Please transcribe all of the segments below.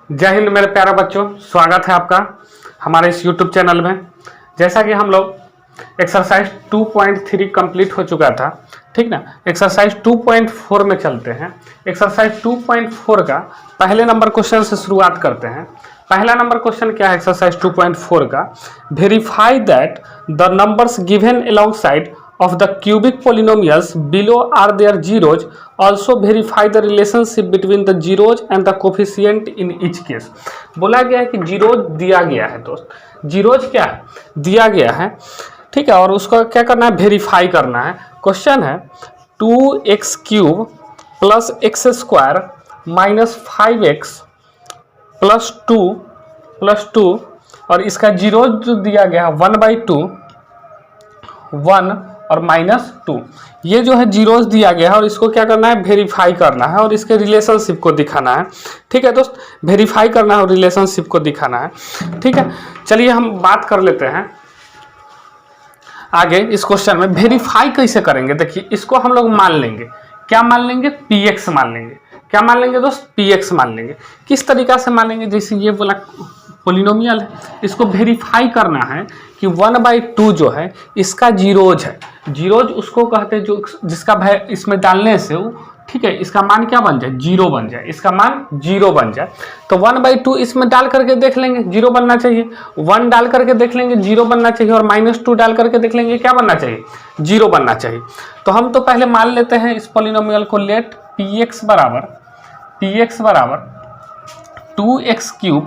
जय हिंद मेरे प्यारे बच्चों, स्वागत है आपका हमारे इस YouTube चैनल में। जैसा कि हम लोग एक्सरसाइज 2.3 कंप्लीट हो चुका था, ठीक ना। एक्सरसाइज 2.4 में चलते हैं। एक्सरसाइज 2.4 का पहले नंबर क्वेश्चन से शुरुआत करते हैं। पहला नंबर क्वेश्चन क्या है एक्सरसाइज 2.4 का? Verify that the numbers given alongside of the cubic polynomials below are their zeros. Also verify the relationship between the zeros and the coefficient in each case. बोला गया है कि जीरोज दिया गया है दोस्त। जीरोज क्या है? दिया गया है, ठीक है। और उसको क्या करना है? वेरीफाई करना है। क्वेश्चन है 2x³ plus x square minus 5x plus two और इसका जीरोज जो दिया गया है 1/2 1 और -2, ये जो है जीरोज दिया गया है और इसको क्या करना है? वेरीफाई करना है और इसके रिलेशनशिप को दिखाना है, ठीक है दोस्त। वेरीफाई करना है और रिलेशनशिप को दिखाना है, ठीक है। चलिए हम बात कर लेते हैं आगे। इस क्वेश्चन में वेरीफाई कैसे करेंगे? देखिए, इसको हम लोग मान लेंगे। क्या मान लेंगे? px मान लेंगे। क्या मान लेंगे दोस्त? px मान लेंगे। किस तरीका से मानेंगे? जैसे ये बोला पोलिनोमियल है, इसको वेरीफाई करना है कि 1/2 जो है इसका जीरोज है। जीरोज उसको कहते हैं जो जिसका इसमें डालने से वो, ठीक है, इसका मान क्या बन जाए? जीरो बन जाए। इसका मान जीरो बन जाए तो 1/2 इसमें डाल करके देख लेंगे, जीरो बनना चाहिए। 1 डाल करके देख लेंगे, जीरो बनना चाहिए। और -2 डाल करके देख लेंगे, क्या बनना चाहिए? जीरो बनना चाहिए। तो हम तो पहले मान लेते हैं इस पोलिनोमियल को। लेट px बराबर 2x³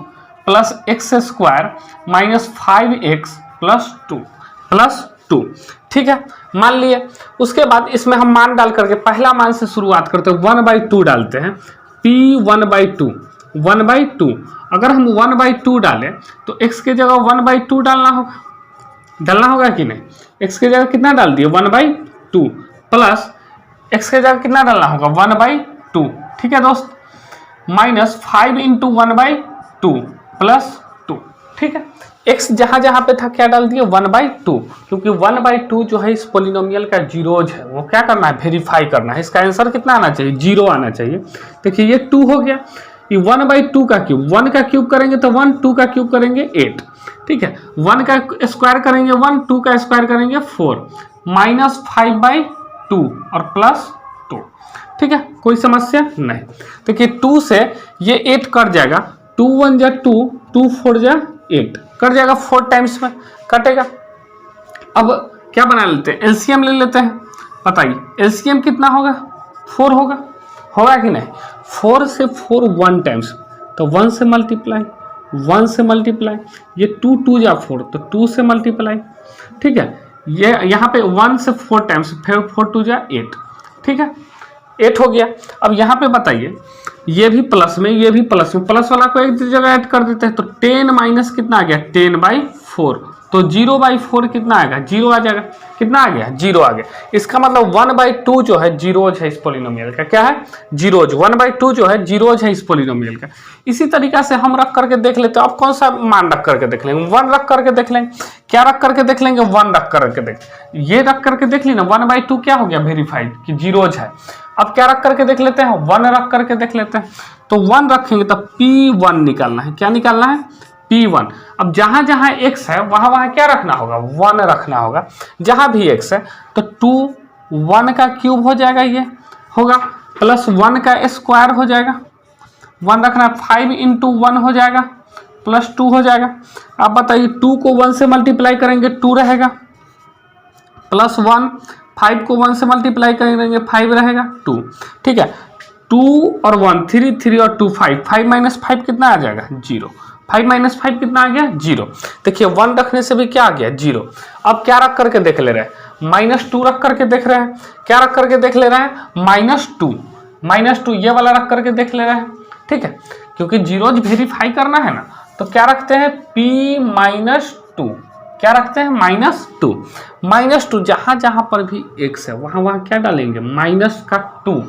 plus x square minus 5x plus two, ठीक है, मान लिए। उसके बाद इसमें हम मान डाल करके पहला मान से शुरुआत करते हैं। 1/2 डालते हैं। p 1/2 अगर हम 1/2 डालें तो x के जगह 1/2 डालना होगा कि नहीं? x के जगह कितना डाल दिए? 1/2 प्लस x के जगह कितना डालना होगा? 1/2, ठीक है दोस्त। माइनस 5 × 1/2 प्लस 2, ठीक है। x जहां जहां पे था क्या डाल दिए? 1/2, क्योंकि 1/2 जो है इस पोलिनोमियल का जीरोज है, वो क्या करना है? वेरीफाई करना है। इसका आंसर कितना आना चाहिए? 0 आना चाहिए। देखिए ये 2 हो गया। ये 1/2 का क्यूब, 1 का क्यूब करेंगे तो 1, 2 का क्यूब करेंगे 8, ठीक है। 1 का स्क्वायर करेंगे 1, 2 का स्क्वायर करेंगे 4, माइनस 5/2 और प्लस 2, ठीक है। कोई समस्या नहीं। देखिए 2 से ये 8 कट जाएगा। 2 1 जा 2, 2 4 जा 8, कट जाएगा। 4 टाइम्स में कटेगा। अब क्या बना लेते हैं? एलसीएम ले लेते हैं। बताइए एलसीएम कितना होगा? 4 होगा कि नहीं? 4 से 4 1 टाइम्स, तो 1 से मल्टीप्लाई, 1 से मल्टीप्लाई, ये 2 2 जा 4, तो 2 से मल्टीप्लाई, ठीक है। ये यहाँ पे 1 से 4 टाइम्स, फिर 4 2 जा 8, ठीक है। 8 हो गया। अब यहाँ पे बताइए, ये भी प्लस में, ये भी प्लस में, प्लस वाला को एक जगह ऐड कर देते हैं तो 10 माइनस कितना आ गया? 10/4, तो 0/4 कितना आएगा? 0 आ जाएगा। कितना आ गया? 0 आ गया। इसका मतलब 1/2 जो है जीरोज है इस पोलिनोमियल का। क्या है? जीरोज। 1/2 जो है जीरोज है इस पोलिनोमियल का। इसी तरीका से हम रख करके देख लेते हैं। अब कौन सा मान रख करके देख लेंगे? 1 रख करके देख लेंगे। क्या रख करके देख लेंगे? 1 रख करके देख, ये रख करके देख ली ना। 1/2 क्या हो गया? वेरीफाइड कि जीरोज है। अब क्या रख करके देख लेते हैं? 1 रख करके देख लेते हैं। तो 1 रखेंगे तो p1 निकालना है। क्या निकालना है? p1। अब जहां जहां x है वहां वहां क्या रखना होगा? 1 रखना होगा। जहां भी x है तो 2 1 का क्यूब हो जाएगा, ये होगा, प्लस 1 का स्क्वायर हो जाएगा। 1 रखना, 5 × 1 हो जाएगा, प्लस 2 हो जाएगा। अब बताइए 2 को 1 से मल्टीप्लाई करेंगे 2 रहेगा, प्लस 1, 5 को 1 से मल्टीप्लाई करेंगे 5 रहेगा 2, ठीक है। 2 और 1 3, 3 और 2 5, 5 माइनस 5 कितना आ जाएगा? 0। 5 माइनस 5 कितना आ गया? 0। देखिए 1 रखने से भी क्या आ गया? 0। अब क्या रख करके देख ले रहे हैं? -2 रख करके देख रहे हैं। क्या रख करके देख ले रहे हैं? -2 ये वाला रख करके देख ले रहे हैं, ठीक है। क्योंकि जीरोज वेरीफाई करना है ना, तो क्या रखते हैं? p-2। क्या रखते हैं? -2 जहां जहां पर भी x है वहां वहां क्या डालेंगे? -2,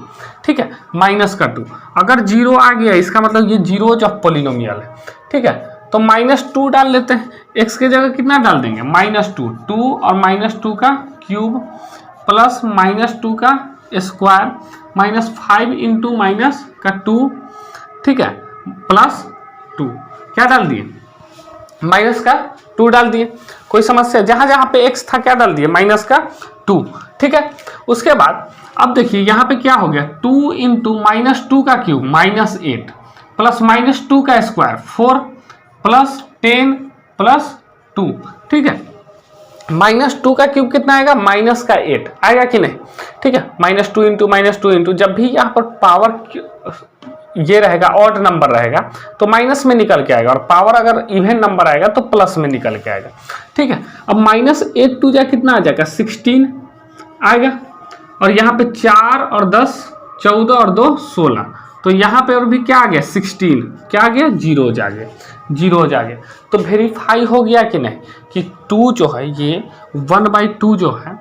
ठीक है, -2। अगर 0 आ गया इसका मतलब ये जीरोज ऑफ पोलिनोमियल है, ठीक है। तो -2 डाल लेते हैं। x के जगह कितना डाल देंगे? -2, 2 और -2 का क्यूब प्लस -2 का स्क्वायर माइनस 5 × -2, ठीक है, प्लस 2, क्या डाल दिए, माइनस का 2 डाल दिए। कोई समस्या, जहां जहां पे x था क्या डाल दिए, माइनस का 2, ठीक है। उसके बाद अब देखिए यहाँ पे क्या हो गया, 2 इंटू -2 का क्यूब -8 प्लस -2 का स्क्वायर 4 प्लस 10 प्लस 2, ठीक है। -2 का क्यूब कितना आएगा, माइनस का 8 आएगा कि नहीं, ठीक है। -2 इंटू जब भी यहाँ पर पावर ये रहेगा ऑड नंबर रहेगा तो माइनस में निकल के आएगा, और पावर अगर इवन नंबर आएगा तो प्लस में निकल के आएगा, ठीक है। अब -8 2 जा कितना आ जाएगा, 16 आएगा, और यहाँ पे 4 और 10 14 और 2 16, तो यहाँ पे और भी क्या आ गया, 16, क्या आ गया, जीरोज आ गया, जीरोज आ गया। तो वेरीफाई हो गया कि नहीं कि 2 जो है ये 1/2 जो है,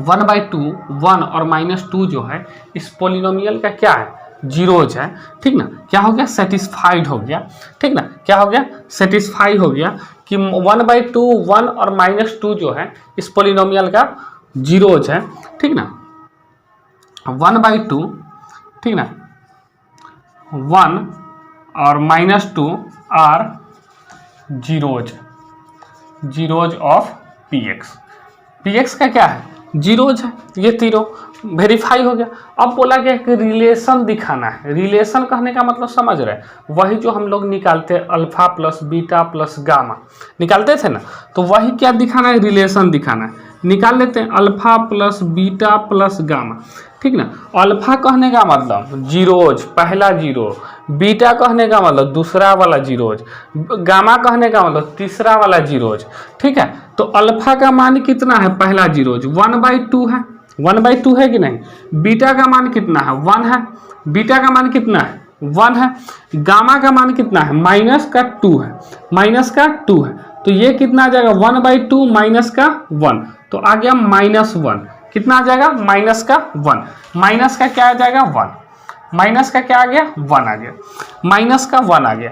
1/2 1 और -2 जो है इस पोलिनोमियल का क्या है, जीरोज है, ठीक ना। क्या हो गया, सेटिस्फाइड हो गया, ठीक ना। क्या हो गया, सेटिस्फाई हो गया कि 1/2 1 और -2 जो है इस पोलिनोमियल का जीरोज है, ठीक ना। 1/2, ठीक ना, 1 और -2 are zeros, zeros of px का क्या है, जीरोज है, ये तीनों वेरीफाई हो गया। अब बोला गया कि रिलेशन दिखाना है, रिलेशन कहने का मतलब समझ रहे हैं, वही जो हम लोग निकालते हैं alpha plus beta plus gamma निकालते थे ना, तो वही क्या दिखाना है, रिलेशन दिखाना है। निकाल लेते हैं alpha plus beta plus gamma, ठीक ना। अल्फा कहने का मतलब जीरोज, पहला जीरो, बीटा कहने का मतलब दूसरा वाला जीरोज, गामा कहने का मतलब तीसरा वाला जीरोज, ठीक है। तो अल्फा का मान कितना है, पहला जीरोज 1/2 है, 1/2 है कि नहीं। बीटा का मान कितना है, 1 है, बीटा का मान कितना है, 1 है। गामा का मान कितना है, माइनस का 2 है, माइनस का 2 है, तो ये कितना आ जाएगा, 1/2 माइनस का 1, तो आ गया -1, कितना आ जाएगा, माइनस का 1, माइनस का क्या आ जाएगा, 1, माइनस का क्या आ गया, 1 आ गया, माइनस का 1 आ गया।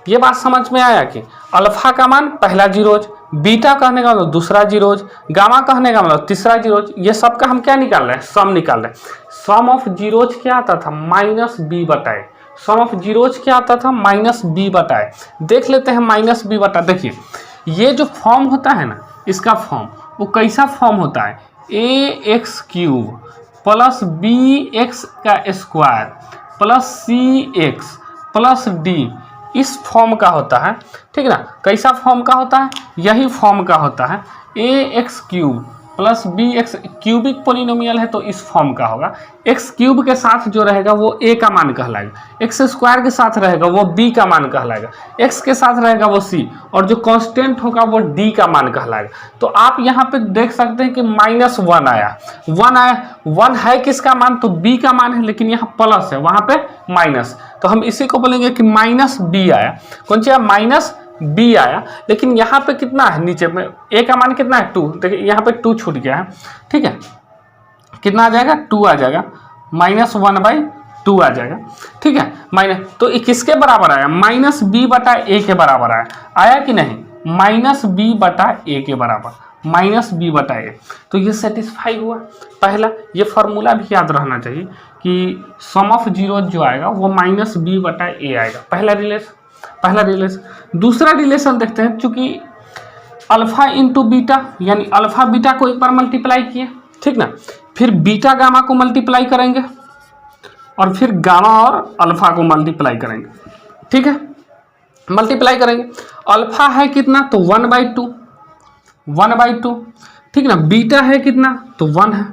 ये बात समझ में आया कि अल्फा का मान पहला जीरोज, बीटा कहने का मतलब दूसरा जीरोज, गामा कहने का मतलब तीसरा जीरोज, ये सब का हम क्या निकाल रहे हैं, सम निकाल रहे हैं। सम ऑफ जीरोज क्या आता था, -b/a, सम ऑफ जीरोज क्या आता था, -b/a। देख लेते हैं -b/, देखिए ये जो फॉर्म होता है ना, इसका फॉर्म वो कैसा फॉर्म होता है, ax³ प्लस bx का square plus cx plus d, इस फॉर्म का होता है, ठीक है ना। कैसा फॉर्म का होता है, यही फॉर्म का होता है, ax³ plus bx, cubic polynomial है तो इस फॉर्म का होगा। x³ के साथ जो रहेगा वो a का मान कहलाएगा, x² के साथ रहेगा वो b का मान कहलाएगा, x के साथ रहेगा वो c, और जो कांस्टेंट होगा वो d का मान कहलाएगा। तो आप यहाँ पे देख सकते हैं कि -1 आया, 1 आया, 1 है किसका मान, तो b का मान है, लेकिन यहाँ प्लस है, वहाँ पे माइनस, तो हम इसी को बोलेंगे कि -b आया। कौन सा, -b आया, लेकिन यहाँ पे कितना है, नीचे में a का मान कितना है, 2, देखिए यहाँ पे 2 छूट गया है, ठीक है। कितना आ जाएगा, 2 आ जाएगा, -1/2 आ जाएगा, ठीक है। माइनस, तो ये किसके बराबर आया, -b/a के बराबर आया कि नहीं, -b/a के बराबर, -b/a। तो ये सेटिस्फाई हुआ पहला। ये फार्मूला भी याद रहना चाहिए कि सम ऑफ जीरोज जो आएगा वो -b/a आएगा, पहला रिलेशन। दूसरा रिलेशन देखते हैं, चूंकि अल्फा इंटू बीटा, यानी अल्फा बीटा को एक बार मल्टीप्लाई किए, ठीक ना, फिर बीटा गामा को मल्टीप्लाई करेंगे, और फिर गामा और अल्फा को मल्टीप्लाई करेंगे, ठीक है, मल्टीप्लाई करेंगे। अल्फा है कितना, तो 1/2, ठीक ना। बीटा है कितना, तो 1 है,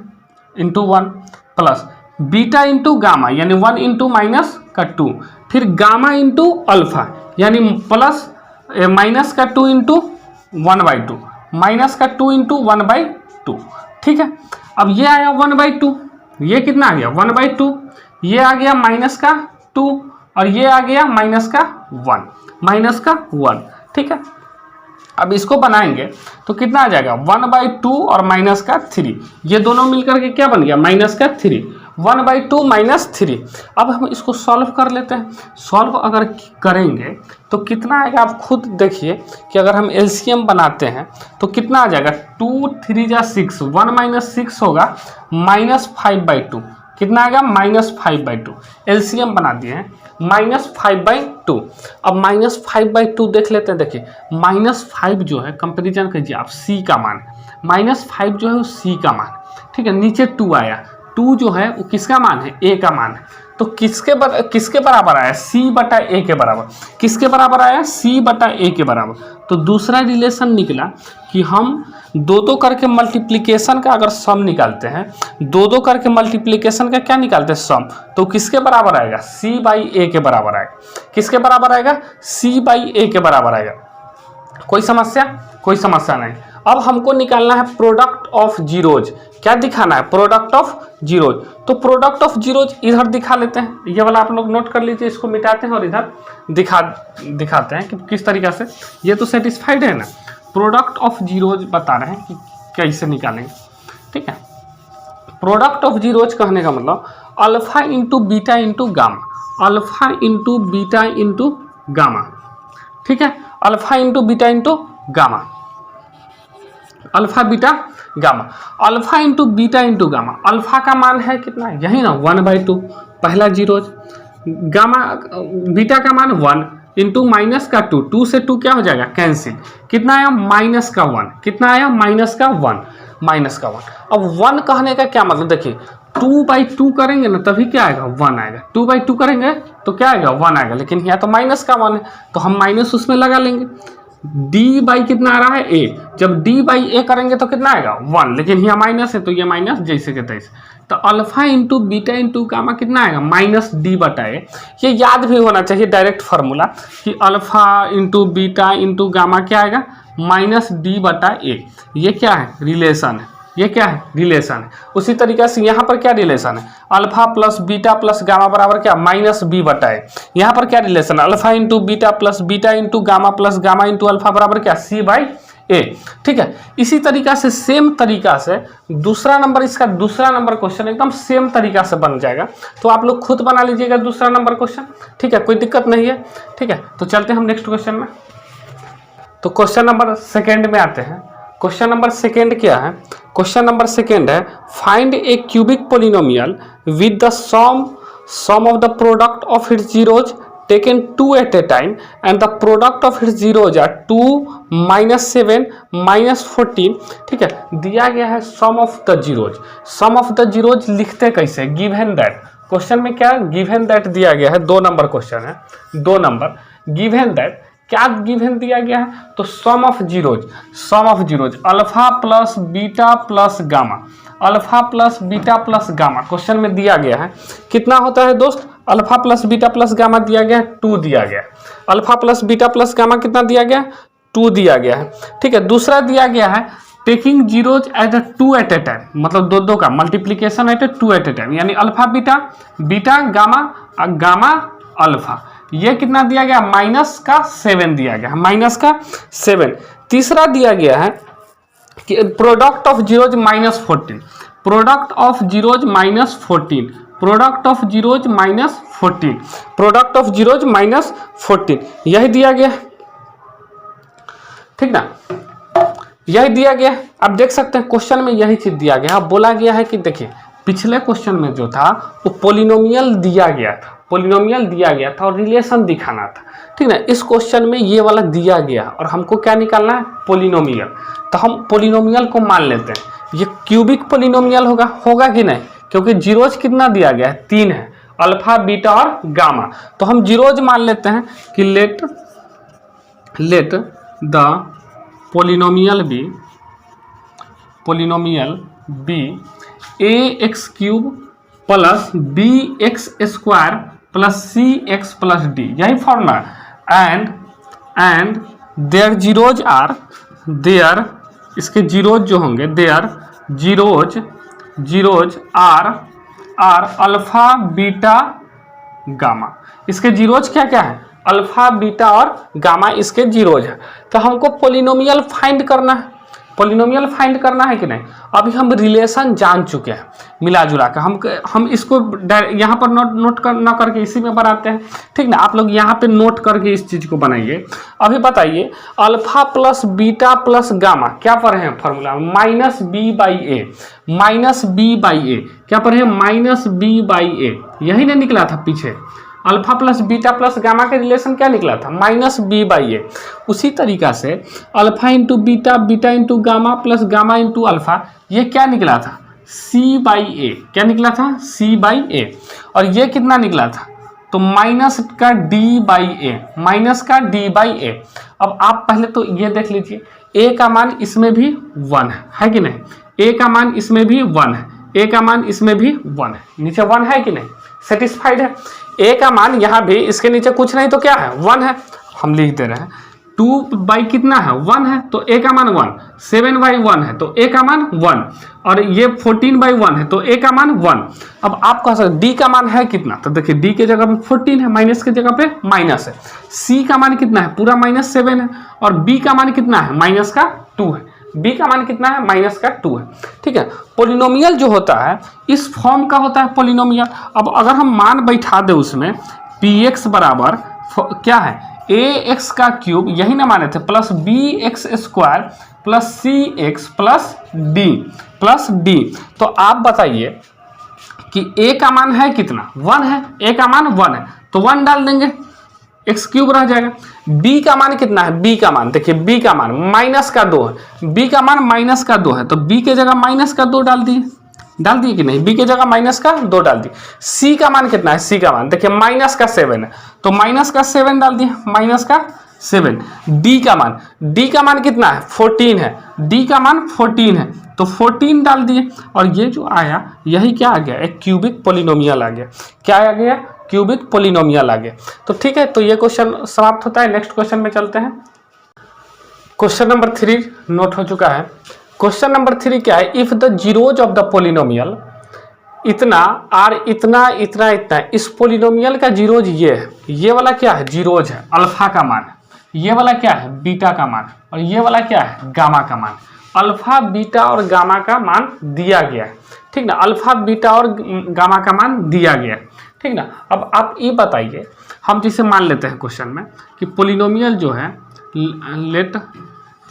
into 1 plus beta into gamma, यानी 1 इंटू माइनस का 2, फिर गामा इंटू अल्फा, यानी प्लस माइनस का 2 इंटू 1/2, माइनस का 2 इंटू 1/2, ठीक है। अब ये आया 1/2, ये कितना आ गया, 1/2, ये आ गया माइनस का 2, और ये आ गया माइनस का 1, ठीक है। अब इसको बनाएंगे तो कितना आ जाएगा, 1/2 और माइनस का 3, ये दोनों मिलकर के क्या बन गया, माइनस का 3, 1/2 माइनस 3। अब हम इसको सॉल्व कर लेते हैं। सॉल्व अगर करेंगे तो कितना आएगा, आप खुद देखिए कि अगर हम एलसीएम बनाते हैं तो कितना आ जाएगा, 2 3 जा 6, 1 - 6 होगा -5/2, कितना आएगा -5/2। एलसीएम बना दिए हैं -5/2। अब -5/2 देख लेते हैं। देखिए -5 जो है कंपेरिजन कीजिए आप, सी का मान -5 जो है वो सी का मान, ठीक है। नीचे 2 आया, 2 जो है वो किसका मान है, ए का मान है। तो किसके बराबर आया, C/A के बराबर। किसके बराबर आया, C/A के बराबर। तो दूसरा रिलेशन निकला कि हम दो करके मल्टीप्लिकेशन का अगर सम निकालते हैं, दो करके मल्टीप्लिकेशन का क्या निकालते हैं, सम, तो किसके बराबर आएगा, C/A के बराबर आएगा। किसके बराबर आएगा, C/A के बराबर आएगा। कोई समस्या, कोई समस्या नहीं। अब हमको निकालना है प्रोडक्ट ऑफ जीरोज। क्या दिखाना है, प्रोडक्ट ऑफ जीरोज। तो प्रोडक्ट ऑफ जीरोज इधर दिखा लेते हैं, ये वाला आप लोग नोट कर लीजिए, इसको मिटाते हैं और इधर दिखाते हैं कि किस तरीक़ा से। ये तो सेटिस्फाइड है ना, प्रोडक्ट ऑफ जीरोज बता रहे हैं कि कैसे निकालेंगे, ठीक है। प्रोडक्ट ऑफ जीरोज कहने का मतलब alpha into beta into gamma, alpha into beta into gamma, ठीक है। Alpha into beta into gamma, alpha beta gamma, alpha into beta into gamma. Alpha का मान है कितना, यही ना 1/2 पहला जीरोज। गामा बीटा का मान 1 इंटू माइनस का 2, 2 से 2 क्या हो जाएगा, कैंसिल। कितना आया, -1। कितना आया, -1, -1। अब 1 कहने का क्या मतलब, देखिए 2/2 करेंगे ना तभी क्या आएगा, 1 आएगा। 2/2 करेंगे तो क्या आएगा, 1 आएगा। लेकिन यहाँ तो -1 है तो हम माइनस उसमें लगा लेंगे। d बाई कितना आ रहा है, a। जब d/a करेंगे तो कितना आएगा, 1। लेकिन यहाँ माइनस है तो ये माइनस जैसे के तैसे। तो alpha into beta into gamma कितना आएगा, -d/a। ये याद भी होना चाहिए डायरेक्ट फार्मूला कि alpha into beta into gamma क्या आएगा, -d/a। ये क्या है, रिलेशन है। ये क्या है, रिलेशन है। उसी तरीके से यहाँ पर क्या रिलेशन है, alpha plus beta plus gamma बराबर क्या, -b/a। यहाँ पर क्या रिलेशन है, alpha into beta plus beta into gamma plus gamma into alpha बराबर क्या, C/a, ठीक है। इसी तरीका से सेम तरीका से दूसरा नंबर, इसका दूसरा नंबर क्वेश्चन एकदम सेम तरीका से बन जाएगा। तो आप लोग खुद बना लीजिएगा दूसरा नंबर क्वेश्चन, ठीक है, कोई दिक्कत नहीं है, ठीक है। तो चलते हैं हम नेक्स्ट क्वेश्चन में। तो क्वेश्चन नंबर सेकेंड में आते हैं। क्वेश्चन नंबर सेकेंड क्या है, क्वेश्चन नंबर सेकेंड है find a cubic polynomial with the sum of the product of its zeros taken 2 at a time and the product of its zeros are 2, -7, -14, ठीक है। दिया गया है sum of the zeros. Sum of the zeros लिखते कैसे, given that. Question में क्या given that दिया गया है, 2 नंबर क्वेश्चन है, 2 नंबर। गिवन दैट क्या गिवन दिया गया है, तो sum of zeros alpha plus beta plus gamma, alpha plus beta plus gamma question में दिया गया है। कितना होता है दोस्त, alpha plus beta plus gamma दिया गया है, 2 दिया गया है। Alpha plus beta plus gamma कितना दिया गया है, 2 दिया गया है, ठीक है। दूसरा दिया गया है taking zeros at 2 at a time, मतलब दो का multiplication at 2 at a time, यानी alpha beta, beta gamma, gamma alpha. ये कितना दिया गया, -7 दिया गया, -7। तीसरा दिया गया है कि product of zeros -14, product of zeros -14, product of zeros -14, product of zeros -14, यही दिया गया, ठीक ना, यही दिया गया। आप देख सकते हैं क्वेश्चन में यही चीज दिया गया। बोला गया है कि देखिए पिछले क्वेश्चन में जो था वो पोलिनोमियल दिया गया था, पोलिनोमियल दिया गया था और रिलेशन दिखाना था, ठीक ना। इस क्वेश्चन में ये वाला दिया गया और हमको क्या निकालना है, पोलिनोमियल। तो हम पोलिनोमियल को मान लेते हैं ये क्यूबिक पोलिनोमियल होगा कि नहीं, क्योंकि जीरोज कितना दिया गया है, 3 है, अल्फा बीटा और गामा। तो हम जीरोज मान लेते हैं कि let the polynomial be ax³ plus bx² plus cx plus d, यही formula. And their zeros are, their इसके जीरोज जो होंगे, their zeros are alpha beta gamma. इसके जीरोज क्या क्या है, अल्फा बीटा और गामा इसके जीरोज है। तो हमको पोलिनोमियल फाइंड करना है। पोलिनोमियल फाइंड करना है कि नहीं। अभी हम रिलेशन जान चुके हैं मिला जुला कर, हम इसको यहाँ पर नोट ना करके इसी में बनाते हैं, ठीक ना। आप लोग यहाँ पे नोट करके इस चीज़ को बनाइए। अभी बताइए alpha plus beta plus gamma क्या पर है formula, minus B by A, minus B by A क्या पर है, माइनस बी बाई ए, यही नहीं निकला था पीछे। Alpha plus beta plus gamma का रिलेशन क्या निकला था, माइनस बी बाई ए। उसी तरीका से alpha into beta, beta into gamma plus gamma into alpha, ये क्या निकला था, सी बाई ए, क्या निकला था, सी बाई ए। और ये कितना निकला था, तो माइनस का डी बाई ए, माइनस का डी बाई ए। अब आप पहले तो ये देख लीजिए ए का मान इसमें भी 1 है कि नहीं, ए का मान इसमें भी 1 है, ए का मान इसमें भी 1 है, नीचे 1 है कि नहीं, सेटिस्फाइड है। ए का मान यहाँ भी इसके नीचे कुछ नहीं तो क्या है, 1 है, हम लिख दे रहे हैं। 2 बाई कितना है, 1 है, तो ए का मान 1, 7 बाई 1 है तो ए का मान 1, और ये 14 बाई 1 है तो ए का मान 1। अब आप कह सकते डी का मान है कितना, तो देखिए डी के जगह पे 14 है, माइनस के जगह पे माइनस है। सी का मान कितना है, पूरा -7 है, और बी का मान कितना है, माइनस का 2 है, बी का मान कितना है, माइनस का 2 है, ठीक है। पोलिनोमियल जो होता है इस फॉर्म का होता है पोलिनोमियल। अब अगर हम मान बैठा दे उसमें पी एक्स बराबर क्या है, ए एक्स का क्यूब, यही ना माने थे, plus B X square plus C X plus D. तो आप बताइए कि ए का मान है कितना, 1 है, ए का मान 1 है तो 1 डाल देंगे, एक्स क्यूब रह जाएगा। बी का मान कितना है, बी का मान देखिए, बी का मान माइनस का 2 है, बी का मान माइनस का 2 है तो बी के जगह माइनस का 2 डाल दिए कि नहीं, बी के जगह माइनस का 2 डाल दिए। सी का मान कितना है, सी का मान देखिए माइनस का 7 है तो माइनस का 7 डाल दिए, माइनस का 7। डी का मान कितना है, 14 है, डी का मान 14 है तो 14 डाल दिए, और ये जो आया यही क्या आ गया, एक क्यूबिक पोलिनोमियल आ गया। क्या आ गया, क्यूबिक पोलिनोमियल आ गया। तो ठीक है, तो ये क्वेश्चन समाप्त होता है। नेक्स्ट क्वेश्चन में चलते हैं। क्वेश्चन नंबर 3 नोट हो चुका है। क्वेश्चन नंबर 3 क्या है, if the zeros of the polynomial इतना आर इतना इतना इतना, इस पोलिनोमियल का जीरोज ये है, ये वाला क्या है, जीरोज है अल्फा का मान, ये वाला क्या है, बीटा का मान, और ये वाला क्या है, गामा का मान। अल्फा बीटा और गामा का मान दिया गया है, ठीक ना, अल्फा बीटा और गामा का मान दिया गया है, ठीक ना। अब आप ये बताइए, हम जिसे मान लेते हैं क्वेश्चन में कि पोलिनोमियल जो है, late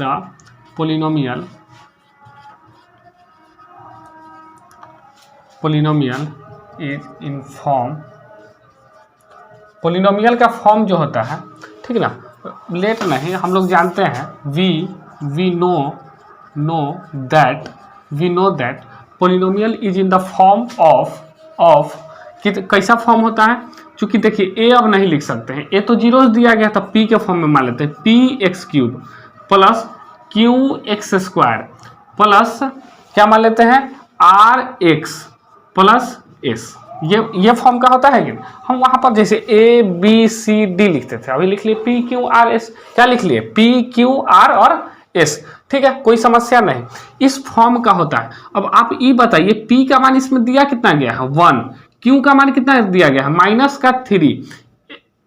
the polynomial is in form, polynomial का फॉर्म जो होता है, ठीक ना, लेट नहीं, हम लोग जानते हैं, we know that polynomial is in the form of कि कैसा फॉर्म होता है, चूंकि देखिए ए अब नहीं लिख सकते हैं, ए तो जीरोस दिया गया था, पी के फॉर्म में मान लेते हैं, P x cube plus Q x square plus क्या मान लेते हैं, आर एक्स प्लस एस, ये फॉर्म का होता है कि हम वहाँ पर जैसे ए बी सी डी लिखते थे, अभी लिख लिए पी क्यू आर एस, क्या लिख लिए, पी क्यू आर और एस, ठीक है, कोई समस्या नहीं, इस फॉर्म का होता है। अब आप ये बताइए पी का मान इसमें दिया कितना गया है, 1, क्यू का मान कितना दिया गया है, माइनस का 3,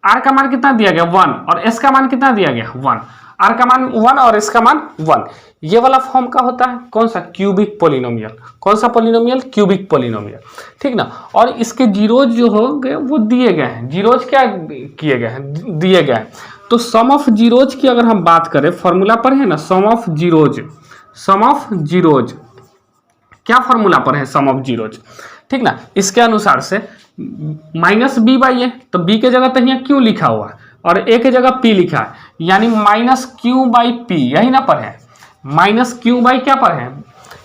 आर का मान कितना दिया गया 1, और एस का मान कितना दिया गया 1, आर का मान 1 और एस का मान 1, ये वाला फॉर्म का होता है कौन सा, क्यूबिक पोलिनोमियल। कौन सा पोलिनोमियल, क्यूबिक पोलिनोमियल, ठीक ना। और इसके जीरोज जो हो गए वो दिए गए हैं, जीरोज क्या किए गए हैं, दिए गए हैं। तो सम ऑफ जीरोज की अगर हम बात करें, फॉर्मूला पर है ना, सम ऑफ जीरोज क्या फॉर्मूला पर है, सम ऑफ जीरोज, ठीक ना। इसके अनुसार से माइनस बी बाई ए, तो बी के जगह तो यहाँ क्यों लिखा हुआ है और ए के जगह पी लिखा है, यानी माइनस क्यू बाई पी, यही ना पर है, माइनस क्यू बाई क्या पर है,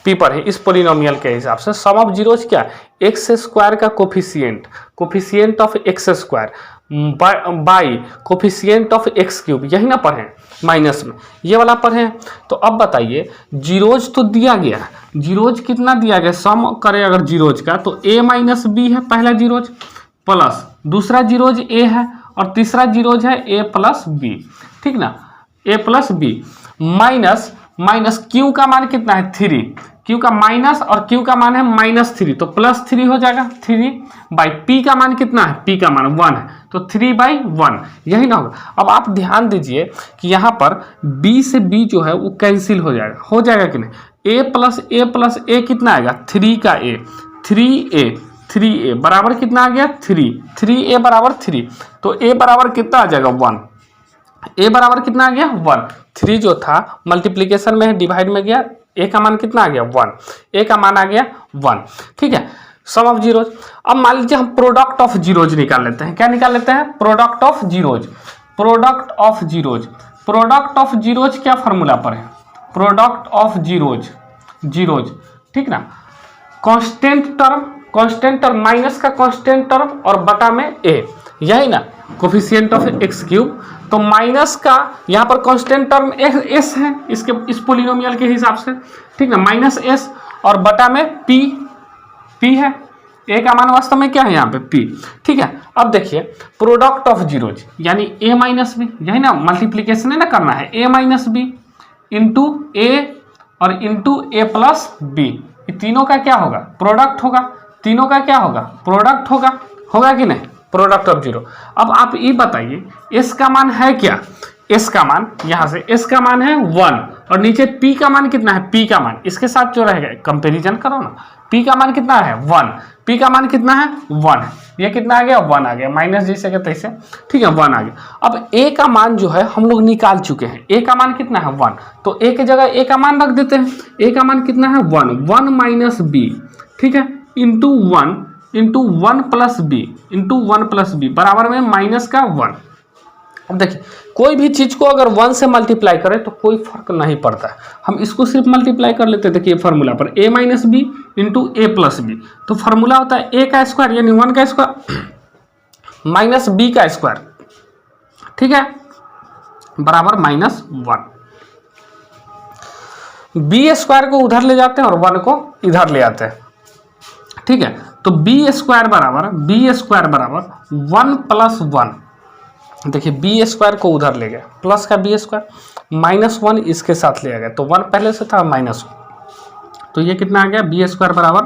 पी पर है। इस पोलिनोमियल के हिसाब से सम ऑफ जीरोज क्या, एक्स स्क्वायर का coefficient of x square by coefficient of x cube, यही ना पर है, माइनस में ये वाला पर है। तो अब बताइए जीरोज तो दिया गया, जीरोज कितना दिया गया, सम करें अगर जीरोज का तो a माइनस बी है पहला जीरोज, प्लस दूसरा जीरोज a है, और तीसरा जीरोज है a प्लस बी, ठीक ना, a plus B, minus Q का मान कितना है 3, क्यू का माइनस और क्यू का मान है -3, तो +3 हो जाएगा। 3/p का मान कितना है, p का मान 1 है, तो 3/1 यही ना होगा। अब आप ध्यान दीजिए कि यहाँ पर b से b जो है वो कैंसिल हो जाएगा कि नहीं। a कितना आएगा, 3 का a, 3a बराबर कितना आ गया, 3a बराबर 3, तो a बराबर कितना आ जाएगा 1, a बराबर कितना आ गया 1। 3 जो था मल्टीप्लीकेशन में है, डिवाइड में गया, a का मान कितना आ गया 1, a का मान आ गया 1। ठीक है, सम ऑफ जीरोज। अब मान लीजिए हम प्रोडक्ट ऑफ जीरोज निकाल लेते हैं। क्या निकाल लेते हैं, product of zeros. Product of zeros क्या फॉर्मूला पर है, प्रोडक्ट ऑफ जीरोज, ठीक ना। कांस्टेंट टर्म माइनस का कांस्टेंट टर्म और बटा में a, यही ना, कोफिशिएंट ऑफ x³। तो माइनस का यहाँ पर कांस्टेंट टर्म s है इस पोलिनोमियल के हिसाब से, ठीक ना, -s, और बटा में p है। a का मान वास्तव में क्या है यहाँ पे p, ठीक है। अब देखिए प्रोडक्ट ऑफ जीरोज यानी a - b, यही ना, मल्टीप्लीकेशन है ना करना है, a - b इंटू a और इंटू a प्लस b, ये तीनों का क्या होगा, प्रोडक्ट होगा। तीनों का क्या होगा, प्रोडक्ट होगा कि नहीं, प्रोडक्ट ऑफ जीरो। अब आप ये बताइए s का मान है क्या, s का मान यहाँ से s का मान है 1 और नीचे p का मान कितना है, p का मान इसके साथ जो रहेगा कंपैरिजन करो ना, p का मान कितना है 1, p का मान कितना है 1 है, ये कितना आ गया 1 आ गया, माइनस जैसे के तैसे, ठीक है 1 आ गया। अब a का मान जो है हम लोग निकाल चुके हैं, a का मान कितना है 1, तो a की जगह a का मान रख देते हैं। a का मान कितना है 1 - b, ठीक है, इंटू 1 प्लस b बराबर में -1। अब देखिए कोई भी चीज को अगर 1 से मल्टीप्लाई करें तो कोई फर्क नहीं पड़ता है, हम इसको सिर्फ मल्टीप्लाई कर लेते हैं। देखिए फार्मूला पर a - b into a plus b, तो फार्मूला होता है a का स्क्वायर यानी 1 का स्क्वायर माइनस b का स्क्वायर, ठीक है, बराबर -1। b स्क्वायर को उधर ले जाते हैं और 1 को इधर ले आते हैं, ठीक है। तो b स्क्वायर बराबर 1 प्लस 1, देखिए b स्क्वायर को उधर ले गया, प्लस का b स्क्वायर, -1 इसके साथ ले गया, तो 1 पहले से था -1, तो ये कितना आ गया, b स्क्वायर बराबर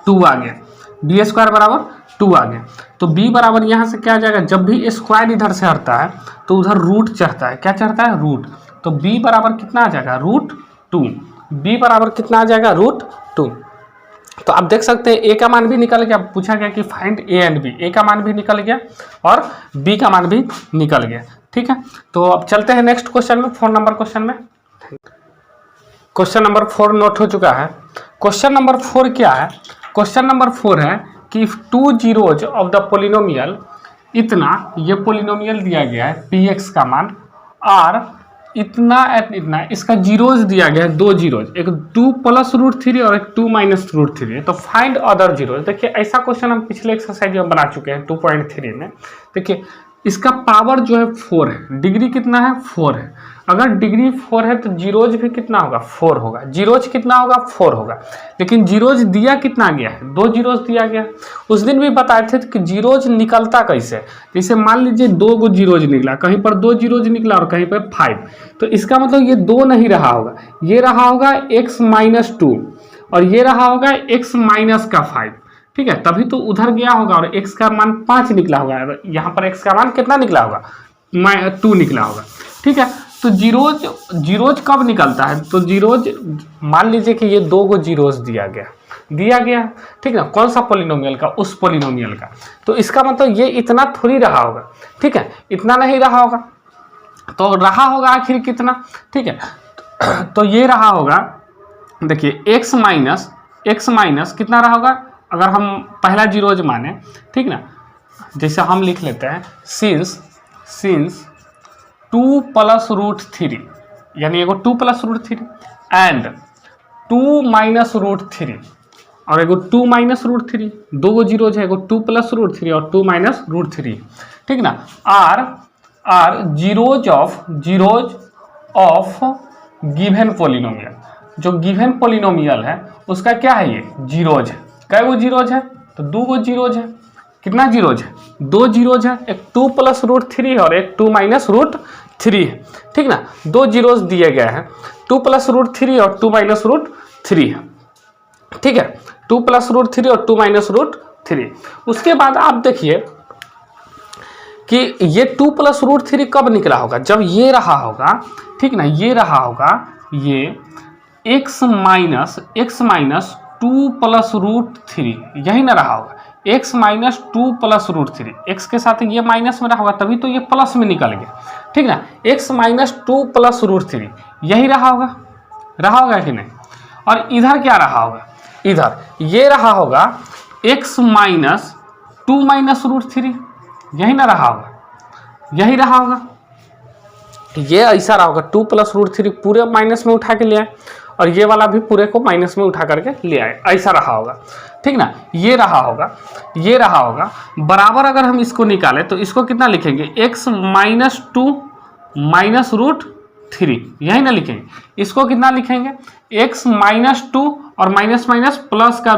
2 आ गया, b स्क्वायर बराबर 2 आ गया। तो b बराबर यहाँ से क्या आ जाएगा, जब भी स्क्वायर इधर से हटता है तो उधर रूट चढ़ता है, क्या चढ़ता है, रूट, तो b बराबर कितना आ जाएगा, √2, b बराबर कितना आ जाएगा, √2। तो आप देख सकते हैं a का मान भी निकल गया, पूछा गया कि find a and b, a का मान भी निकल गया और b का मान भी निकल गया, ठीक है। तो अब चलते हैं नेक्स्ट क्वेश्चन में, 4 नंबर क्वेश्चन में। क्वेश्चन नंबर 4 नोट हो चुका है। क्वेश्चन नंबर 4 क्या है, क्वेश्चन नंबर 4 है कि if 2 zeros of the polynomial, इतना, ये पोलिनोमियल दिया गया है px का मान r इतना एट इतना, इसका जीरोज दिया गया है, 2 जीरोज, एक 2 + √3 और एक 2 - √3, तो फाइंड अदर जीरोज। देखिए ऐसा क्वेश्चन हम पिछले एक्सरसाइज में बना चुके हैं 2.3 में। देखिए इसका पावर जो है 4 है, डिग्री कितना है 4 है, अगर डिग्री 4 है तो जीरोज भी कितना होगा 4 होगा, जीरोज कितना होगा 4 होगा, लेकिन जीरोज दिया कितना गया है, 2 जीरोज दिया गया। उस दिन भी बताए थे कि जीरोज निकलता कैसे, जैसे मान लीजिए 2 गो जीरोज निकला, कहीं पर 2 जीरोज निकला और कहीं पर 5, तो इसका मतलब ये 2 नहीं रहा होगा, ये रहा होगा x - 2 और ये रहा होगा x - 5, ठीक है, तभी तो उधर गया होगा और x का मान 5 निकला होगा, यहाँ पर x का मान कितना निकला होगा, 2 निकला होगा, ठीक है। तो जीरोज कब निकलता है, तो जीरोज मान लीजिए कि ये 2 गो जीरोज दिया गया, ठीक ना, कौन सा पोलिनोमियल का, उस पोलिनोमियल का, तो इसका मतलब ये इतना थोड़ी रहा होगा, ठीक है, इतना नहीं रहा होगा, तो रहा होगा आखिर कितना, ठीक है, तो ये रहा होगा, देखिए x माइनस कितना रहा होगा, अगर हम पहला जीरोज माने, ठीक ना, जैसे हम लिख लेते हैं सिंस 2 + √3 यानी एगो 2 + √3 एंड 2 - √3 और एगो 2 - √3, 2 गो जीरोज है, एगो 2 + √3 और 2 - √3, ठीक ना। Are zeros of given polynomial, जो गिवन पोलिनोमियल है उसका क्या है, ये जीरोज है। कै गो जीरोज है, तो 2 गो जीरोज है, कितना जीरोज है, 2 जीरोज है, एक 2 + √3 और एक 2 - 3 है, ठीक ना, 2 जीरोस दिए गए हैं, 2 प्लस रूट 3 और 2 माइनस रूट 3 है, ठीक है, 2 प्लस रूट 3 और 2 माइनस रूट 3। उसके बाद आप देखिए कि ये 2 प्लस रूट 3 कब निकला होगा, जब ये रहा होगा, ठीक ना, ये रहा होगा, ये x माइनस 2 प्लस रूट 3, यही ना रहा होगा, x minus 2 plus root 3, x के साथ ये माइनस में रहा होगा, तभी तो ये प्लस में निकल गया, ठीक ना, x माइनस 2 प्लस रूट 3 यही रहा होगा कि नहीं। और इधर क्या रहा होगा, इधर ये रहा होगा x माइनस 2 माइनस रूट 3, यही ना रहा होगा, यही रहा होगा, ये ऐसा रहा होगा, 2 प्लस रूट 3 पूरे माइनस में उठा के ले आए और ये वाला भी पूरे को माइनस में उठा करके ले आए, ऐसा रहा होगा, ठीक ना, ये रहा होगा। बराबर अगर हम इसको निकालें तो इसको कितना लिखेंगे, x माइनस 2 माइनस रूट 3, यही ना लिखेंगे, इसको कितना लिखेंगे, x माइनस 2 और माइनस माइनस प्लस का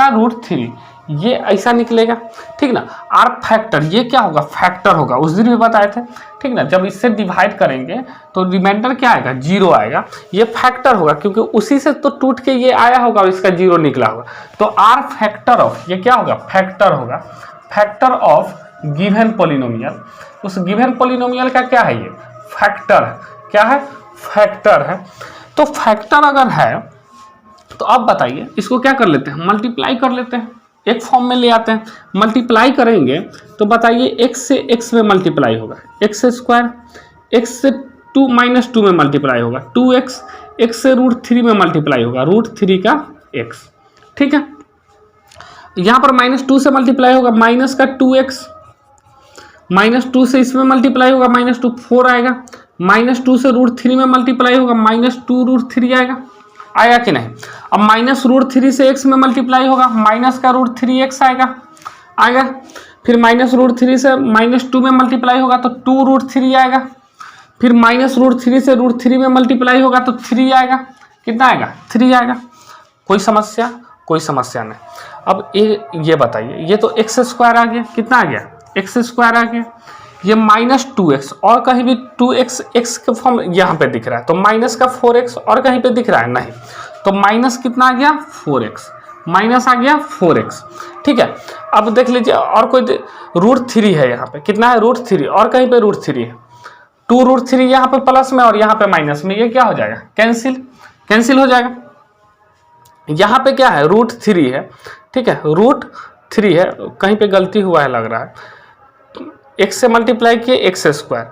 रूट 3, ये ऐसा निकलेगा, ठीक ना। आर फैक्टर, ये क्या होगा, फैक्टर होगा, उस दिन भी बताए थे, ठीक ना, जब इससे डिवाइड करेंगे तो रिमाइंडर क्या आएगा, 0 आएगा, ये फैक्टर होगा क्योंकि उसी से तो टूट के ये आया होगा और इसका 0 निकला होगा, तो आर फैक्टर ऑफ, ये क्या होगा, फैक्टर होगा, फैक्टर ऑफ गिवन पॉलिनोमियल, उस गिवन पॉलिनोमियल का क्या है, ये फैक्टर है, क्या है, फैक्टर है। तो फैक्टर अगर है तो अब बताइए इसको क्या कर लेते हैं, मल्टीप्लाई कर लेते हैं, एक फॉर्म में ले आते हैं, मल्टीप्लाई करेंगे तो बताइए x से x में मल्टीप्लाई होगा, x स्क्वायर, x से 2 माइनस 2 में मल्टीप्लाई होगा 2x, x से रूट 3 में मल्टीप्लाई होगा रूट 3 का x, ठीक है। यहाँ पर माइनस 2 से मल्टीप्लाई होगा माइनस का 2x, माइनस 2 से इसमें मल्टीप्लाई होगा माइनस 2 4 आएगा, माइनस 2 से रूट 3 में मल्टीप्लाई होगा माइनस 2 रूट 3 आएगा कि नहीं। अब माइनस रूट 3 से x में मल्टीप्लाई होगा माइनस का रूट 3x आएगा, फिर माइनस रूट 3 से माइनस 2 में मल्टीप्लाई होगा तो 2 रूट 3 आएगा, फिर माइनस रूट 3 से रूट 3 में मल्टीप्लाई होगा तो 3 आएगा, कितना आएगा, 3 आएगा। कोई समस्या नहीं। अब ये बताइए, ये तो x स्क्वायर आ गया, कितना आ गया, x स्क्वायर आ गया, ये माइनस 2x और कहीं भी 2x x के फॉर्म यहाँ पे दिख रहा है, तो माइनस का 4x और कहीं पे दिख रहा है नहीं, तो माइनस कितना आ गया, 4x, माइनस आ गया 4x, ठीक है। अब देख लीजिए और कोई रूट 3 है यहाँ पे, कितना है, रूट 3 और कहीं पे रूट 3 है, 2 रूट 3 यहाँ पे प्लस में और यहाँ पे माइनस में, ये क्या हो जाएगा, कैंसिल हो जाएगा। यहाँ पे क्या है, रूट 3 है, ठीक है, रूट 3 है, कहीं पे गलती हुआ है लग रहा है, x से मल्टीप्लाई किए x स्क्वायर,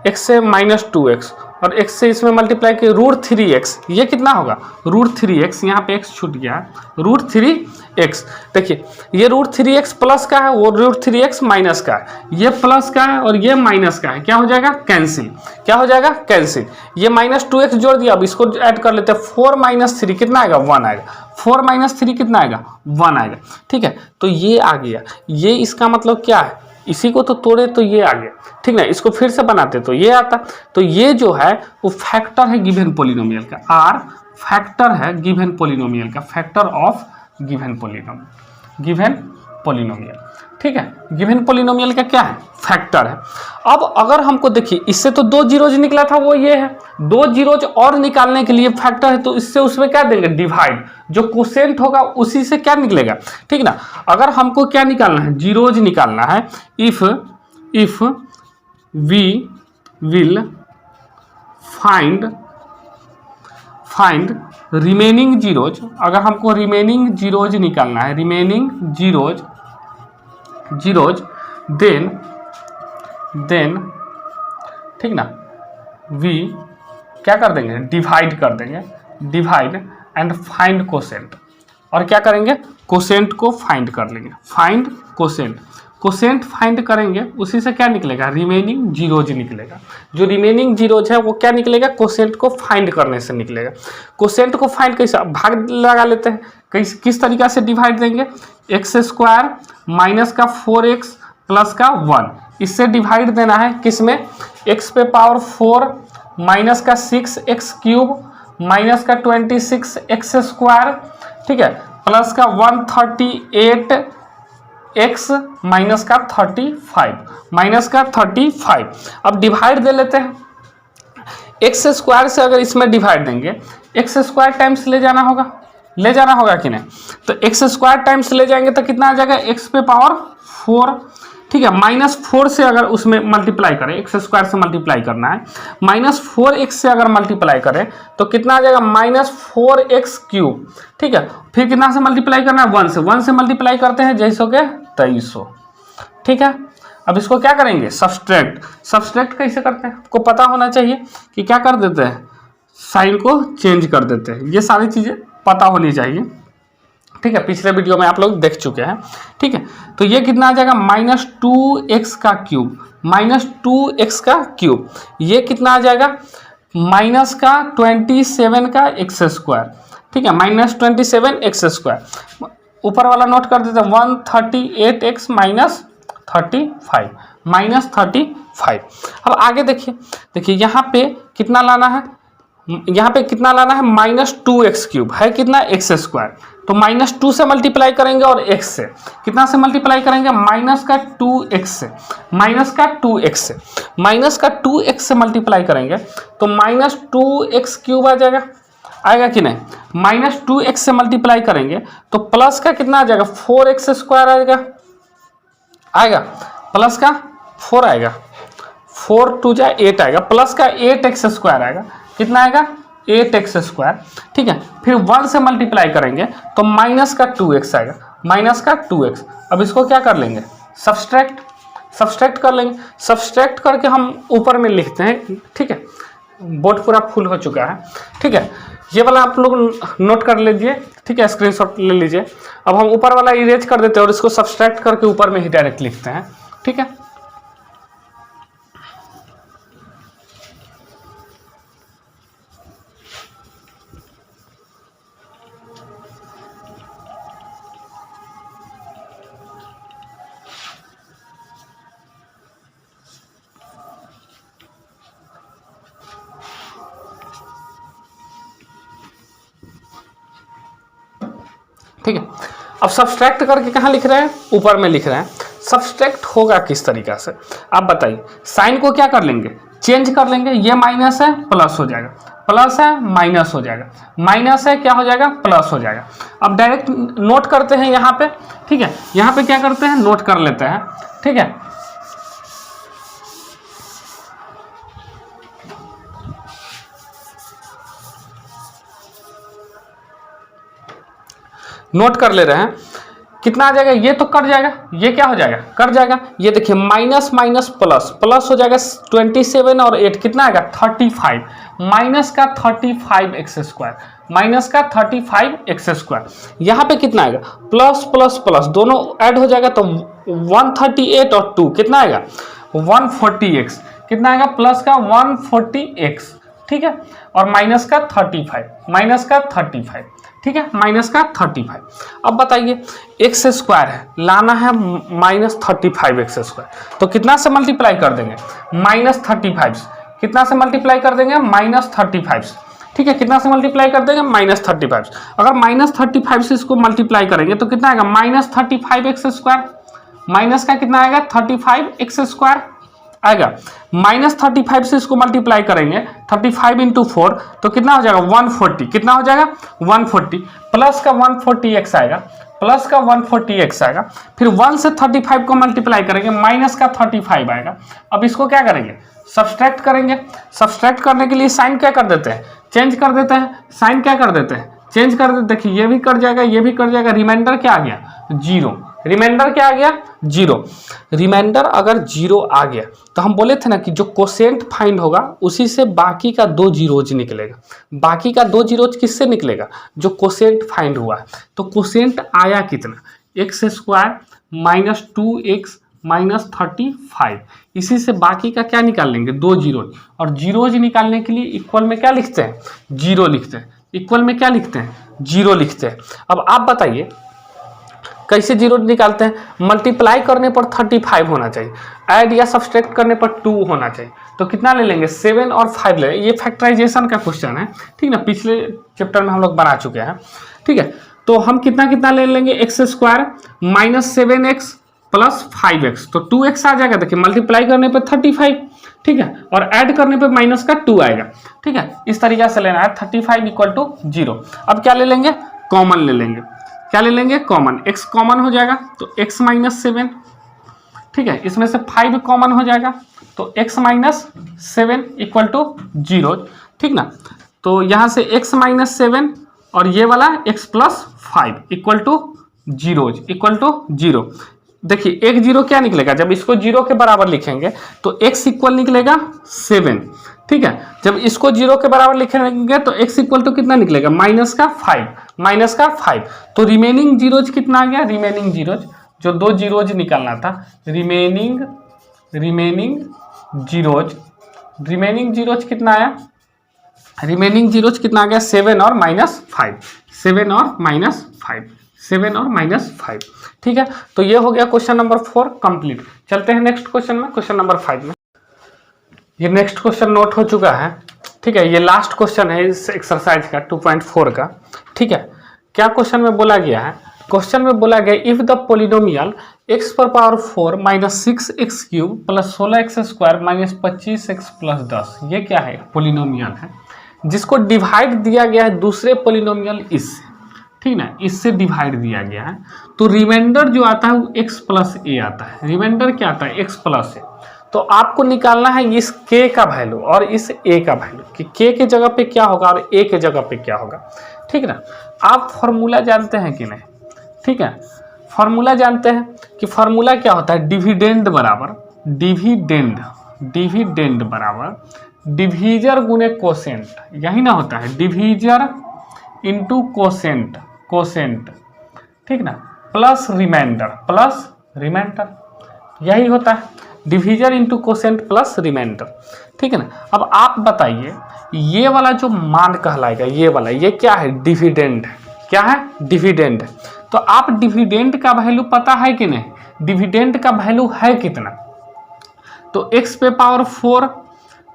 x से माइनस 2x और x से इसमें मल्टीप्लाई किए रूट 3x, ये कितना होगा, रूट 3x, यहाँ पे x छूट गया है, रूट 3x। देखिए ये रूट 3x प्लस का है, वो रूट 3x माइनस का है, ये प्लस का है और ये माइनस का है, क्या हो जाएगा, कैंसिल, क्या हो जाएगा, कैंसिल। ये माइनस 2x जोड़ दिया, अब इसको ऐड कर लेते हैं, 4 माइनस 3 कितना आएगा, 1 आएगा, 4 माइनस 3 कितना आएगा, 1 आएगा, ठीक है। तो ये आ गया, ये इसका मतलब क्या है, इसी को तो तोड़े तो ये आ गया, ठीक ना, इसको फिर से बनाते तो ये आता, तो ये जो है वो फैक्टर है गिवन पॉलिनोमियल का, आर फैक्टर है गिवन पॉलिनोमियल का, फैक्टर ऑफ गिवन पॉलिनोमियल, ठीक है, गिवन पॉलिनोमियल का क्या है, फैक्टर है। अब अगर हमको देखिए इससे तो 2 जीरोज निकला था, वो ये है, 2 जीरोज और निकालने के लिए फैक्टर है, तो इससे उसमें क्या देंगे, डिवाइड, जो कोसेंट होगा उसी से क्या निकलेगा, ठीक ना। अगर हमको क्या निकालना है, जीरोज निकालना है, if we will find remaining zeros, अगर हमको रिमेनिंग जीरोज निकालना है, रिमेनिंग जीरोज देन ठीक ना, वी क्या कर देंगे, डिवाइड कर देंगे, डिवाइड एंड फाइंड कोसेंट, और क्या करेंगे, कोसेंट को फाइंड कर लेंगे, फाइंड कोसेंट फाइंड करेंगे, उसी से क्या निकलेगा, रिमेनिंग जीरोज निकलेगा। जो रिमेनिंग जीरोज है वो क्या निकलेगा, कोसेंट को फाइंड करने से निकलेगा। कोसेंट को फाइंड कैसे, भाग लगा लेते हैं, किस तरीका से डिवाइड देंगे, एक्स स्क्वायर माइनस का 4x प्लस का 1, इससे डिवाइड देना है किसमें, x पे पावर 4 माइनस का 6x क्यूब माइनस का 26x स्क्वायर, ठीक है, प्लस का 138 x माइनस का 35, माइनस का 35। अब डिवाइड दे लेते हैं, एक्स स्क्वायर से अगर इसमें डिवाइड देंगे, एक्स स्क्वायर टाइम्स ले जाना होगा, ले जाना होगा कि नहीं, तो एक्स स्क्वायर टाइम्स ले जाएंगे तो कितना आ जाएगा, एक्स पे पावर 4, ठीक है। -4 से अगर उसमें मल्टीप्लाई करें, एक्स स्क्वायर से मल्टीप्लाई करना है, -4x से अगर मल्टीप्लाई करें तो कितना आ जाएगा, -4x³, ठीक है। फिर कितना से मल्टीप्लाई करना है, 1 से, 1 से मल्टीप्लाई करते हैं जैसो के 2300, ठीक है। अब इसको क्या करेंगे, सब्सट्रैक्ट। सब्सट्रैक्ट कैसे करते हैं आपको पता होना चाहिए कि क्या कर देते हैं, साइन को चेंज कर देते हैं, ये सारी चीज़ें पता होनी चाहिए, ठीक है। पिछले वीडियो में आप लोग देख चुके हैं, ठीक है। तो ये कितना आ जाएगा, -2x³, -2x³, ये कितना आ जाएगा, -27 का x², ठीक है, -27x²। ऊपर वाला नोट कर देते हैं, 138x -35। अब आगे देखिए, देखिए यहाँ पे कितना लाना है, यहाँ पे कितना लाना है, -2x³ है कितना, x²। तो -2 से मल्टीप्लाई करेंगे और x से, कितना से मल्टीप्लाई करेंगे, -2x से, -2x से, -2x से मल्टीप्लाई करेंगे तो -2x³ आ जाएगा, आएगा कि नहीं। -2x से मल्टीप्लाई करेंगे तो प्लस का कितना आ जाएगा, 4x² आएगा, आएगा प्लस का 4 आएगा, 4 2 जा 8 आएगा, प्लस का 8x² आएगा, कितना आएगा, 8x², ठीक है। फिर 1 से मल्टीप्लाई करेंगे तो -2x आएगा, -2x। अब इसको क्या कर लेंगे, सब्सट्रैक्ट, सब्सट्रैक्ट कर लेंगे। सब्सट्रैक्ट करके हम ऊपर में लिखते हैं, ठीक है। बोर्ड पूरा फुल हो चुका है, ठीक है। ये वाला आप लोग नोट कर लीजिए, ठीक है, स्क्रीनशॉट ले लीजिए। अब हम ऊपर वाला इरेज कर देते हैं और इसको सब्सट्रैक्ट करके ऊपर में ही डायरेक्ट लिखते हैं, ठीक है। ठीक है, अब सब्सट्रैक्ट करके कहाँ लिख रहे हैं, ऊपर में लिख रहे हैं। सब्सट्रैक्ट होगा किस तरीका से आप बताइए, साइन को क्या कर लेंगे, चेंज कर लेंगे, ये माइनस है प्लस हो जाएगा, प्लस है माइनस हो जाएगा, माइनस है क्या हो जाएगा, प्लस हो जाएगा। अब डायरेक्ट नोट करते हैं यहाँ पे, ठीक है, यहाँ पे क्या करते हैं, नोट कर लेते हैं, ठीक है। नोट कर ले रहे हैं, कितना आ जाएगा, ये तो कट जाएगा, ये क्या हो जाएगा, कट जाएगा। ये देखिए माइनस माइनस प्लस, प्लस हो जाएगा 27 और 8 कितना आएगा, 35, माइनस का 35x², माइनस का 35x²। यहाँ पे कितना आएगा, प्लस प्लस प्लस दोनों ऐड हो जाएगा तो 138 और 2 कितना आएगा, 140x, कितना आएगा, प्लस का 140x, ठीक है, और माइनस का 35, माइनस का 35, ठीक है, माइनस का 35। अब बताइए x² है, लाना है -35x², तो कितना से मल्टीप्लाई कर देंगे, -35, कितना से मल्टीप्लाई कर देंगे, -35, ठीक है, कितना से मल्टीप्लाई कर देंगे, -35। अगर -35 से इसको मल्टीप्लाई करेंगे तो कितना आएगा, -35x², माइनस का कितना आएगा, 35x² आएगा, -35 से इसको मल्टीप्लाई करेंगे, 35 × 4 तो कितना हो जाएगा, 140, कितना हो जाएगा, 140, प्लस का 140x आएगा, प्लस का 140x आएगा। फिर 1 से 35 को मल्टीप्लाई करेंगे, माइनस का 35 आएगा। अब इसको क्या करेंगे, सब्सट्रैक्ट करेंगे। सब्सट्रैक्ट करने के लिए साइन क्या कर देते हैं, चेंज कर देते हैं, साइन क्या कर देते हैं, चेंज कर देते। देखिए ये भी कट जाएगा, ये भी कट जाएगा, रिमाइंडर क्या आ गया, 0, रिमाइंडर क्या आ गया, 0। रिमाइंडर अगर 0 आ गया तो हम बोले थे ना कि जो कोसेंट फाइंड होगा उसी से बाकी का 2 जीरोज निकलेगा। बाकी का 2 जीरोज किससे निकलेगा, जो कोसेंट फाइंड हुआ है। तो कोसेंट आया कितना, x² -2x -35, इसी से बाकी का क्या निकाल लेंगे, 2 जीरोज। और जीरोज निकालने के लिए इक्वल में क्या लिखते हैं, 0 लिखते हैं। इक्वल में क्या लिखते हैं, 0 लिखते हैं। अब आप बताइए कैसे 0 निकालते हैं, मल्टीप्लाई करने पर 35 होना चाहिए, ऐड या सब्सट्रैक्ट करने पर 2 होना चाहिए। तो कितना ले लेंगे, 7 और 5 ले, ये फैक्टराइजेशन का क्वेश्चन है, ठीक ना, पिछले चैप्टर में हम लोग बना चुके हैं, ठीक है। तो हम कितना कितना ले लेंगे, x² -7x प्लस 5x, तो 2x आ जाएगा। देखिए मल्टीप्लाई करने पे 35, ठीक है, और ऐड करने पे माइनस का 2 आएगा, ठीक है। इस तरीके से लेना है 35 इक्वल टू 0। अब क्या ले लेंगे, कॉमन ले लेंगे। क्या ले लेंगे, कॉमन। x कॉमन हो जाएगा तो x माइनस 7, ठीक है। इसमें से 5 कॉमन हो जाएगा तो x माइनस 7 इक्वल टू 0, ठीक ना। तो यहाँ से x माइनस 7 और ये वाला x प्लस 5 इक्वल टू 0। देखिए एक 0 क्या निकलेगा, जब इसको 0 के बराबर लिखेंगे तो x इक्वल निकलेगा 7, ठीक है। जब इसको 0 के बराबर लिखेंगे तो x इक्वल टू कितना निकलेगा, माइनस का 5। तो रिमेनिंग जीरोज कितना आ गया, रिमेनिंग जीरोज जो 2 जीरोज निकालना था, रिमेनिंग जीरोज कितना आया, रिमेनिंग जीरोज कितना आ गया, 7 और माइनस 5, ठीक है। तो ये हो गया क्वेश्चन नंबर 4 कंप्लीट। चलते हैं नेक्स्ट क्वेश्चन में, क्वेश्चन नंबर 5 में। ये नेक्स्ट क्वेश्चन नोट हो चुका है, ठीक है। ये लास्ट क्वेश्चन है इस एक्सरसाइज का 2.4 का, ठीक है। क्या क्वेश्चन में बोला गया है, क्वेश्चन में बोला गया इफ द पोलिनोमियल x पर power 4 minus 6x cube plus 16x square minus 25x plus 10, ये क्या है, पोलिनोमियल है जिसको डिवाइड दिया गया है दूसरे पोलिनोमियल इससे, ठीक ना, इससे डिवाइड दिया गया है। तो रिमाइंडर जो आता है वो x प्लस ए आता है। रिमाइंडर क्या आता है, x प्लस ए। तो आपको निकालना है इस k का वैल्यू और इस a का वैल्यू कि k के जगह पे क्या होगा और a के जगह पे क्या होगा, ठीक ना। आप फॉर्मूला जानते हैं कि नहीं, ठीक है। फॉर्मूला जानते हैं कि फॉर्मूला क्या होता है, डिविडेंड बराबर डिवीजर गुने कोसेंट, यही ना होता है, डिवीजर इंटू कोसेंट, ठीक ना, प्लस रिमाइंडर, यही होता है, divisor into quotient plus remainder, ठीक है ना। अब आप बताइए ये वाला जो मान कहलाएगा, ये वाला, ये क्या है, डिविडेंड, क्या है, डिविडेंड। तो आप डिविडेंड का वैल्यू पता है कि नहीं, डिविडेंड का वैल्यू है कितना, तो x पे power 4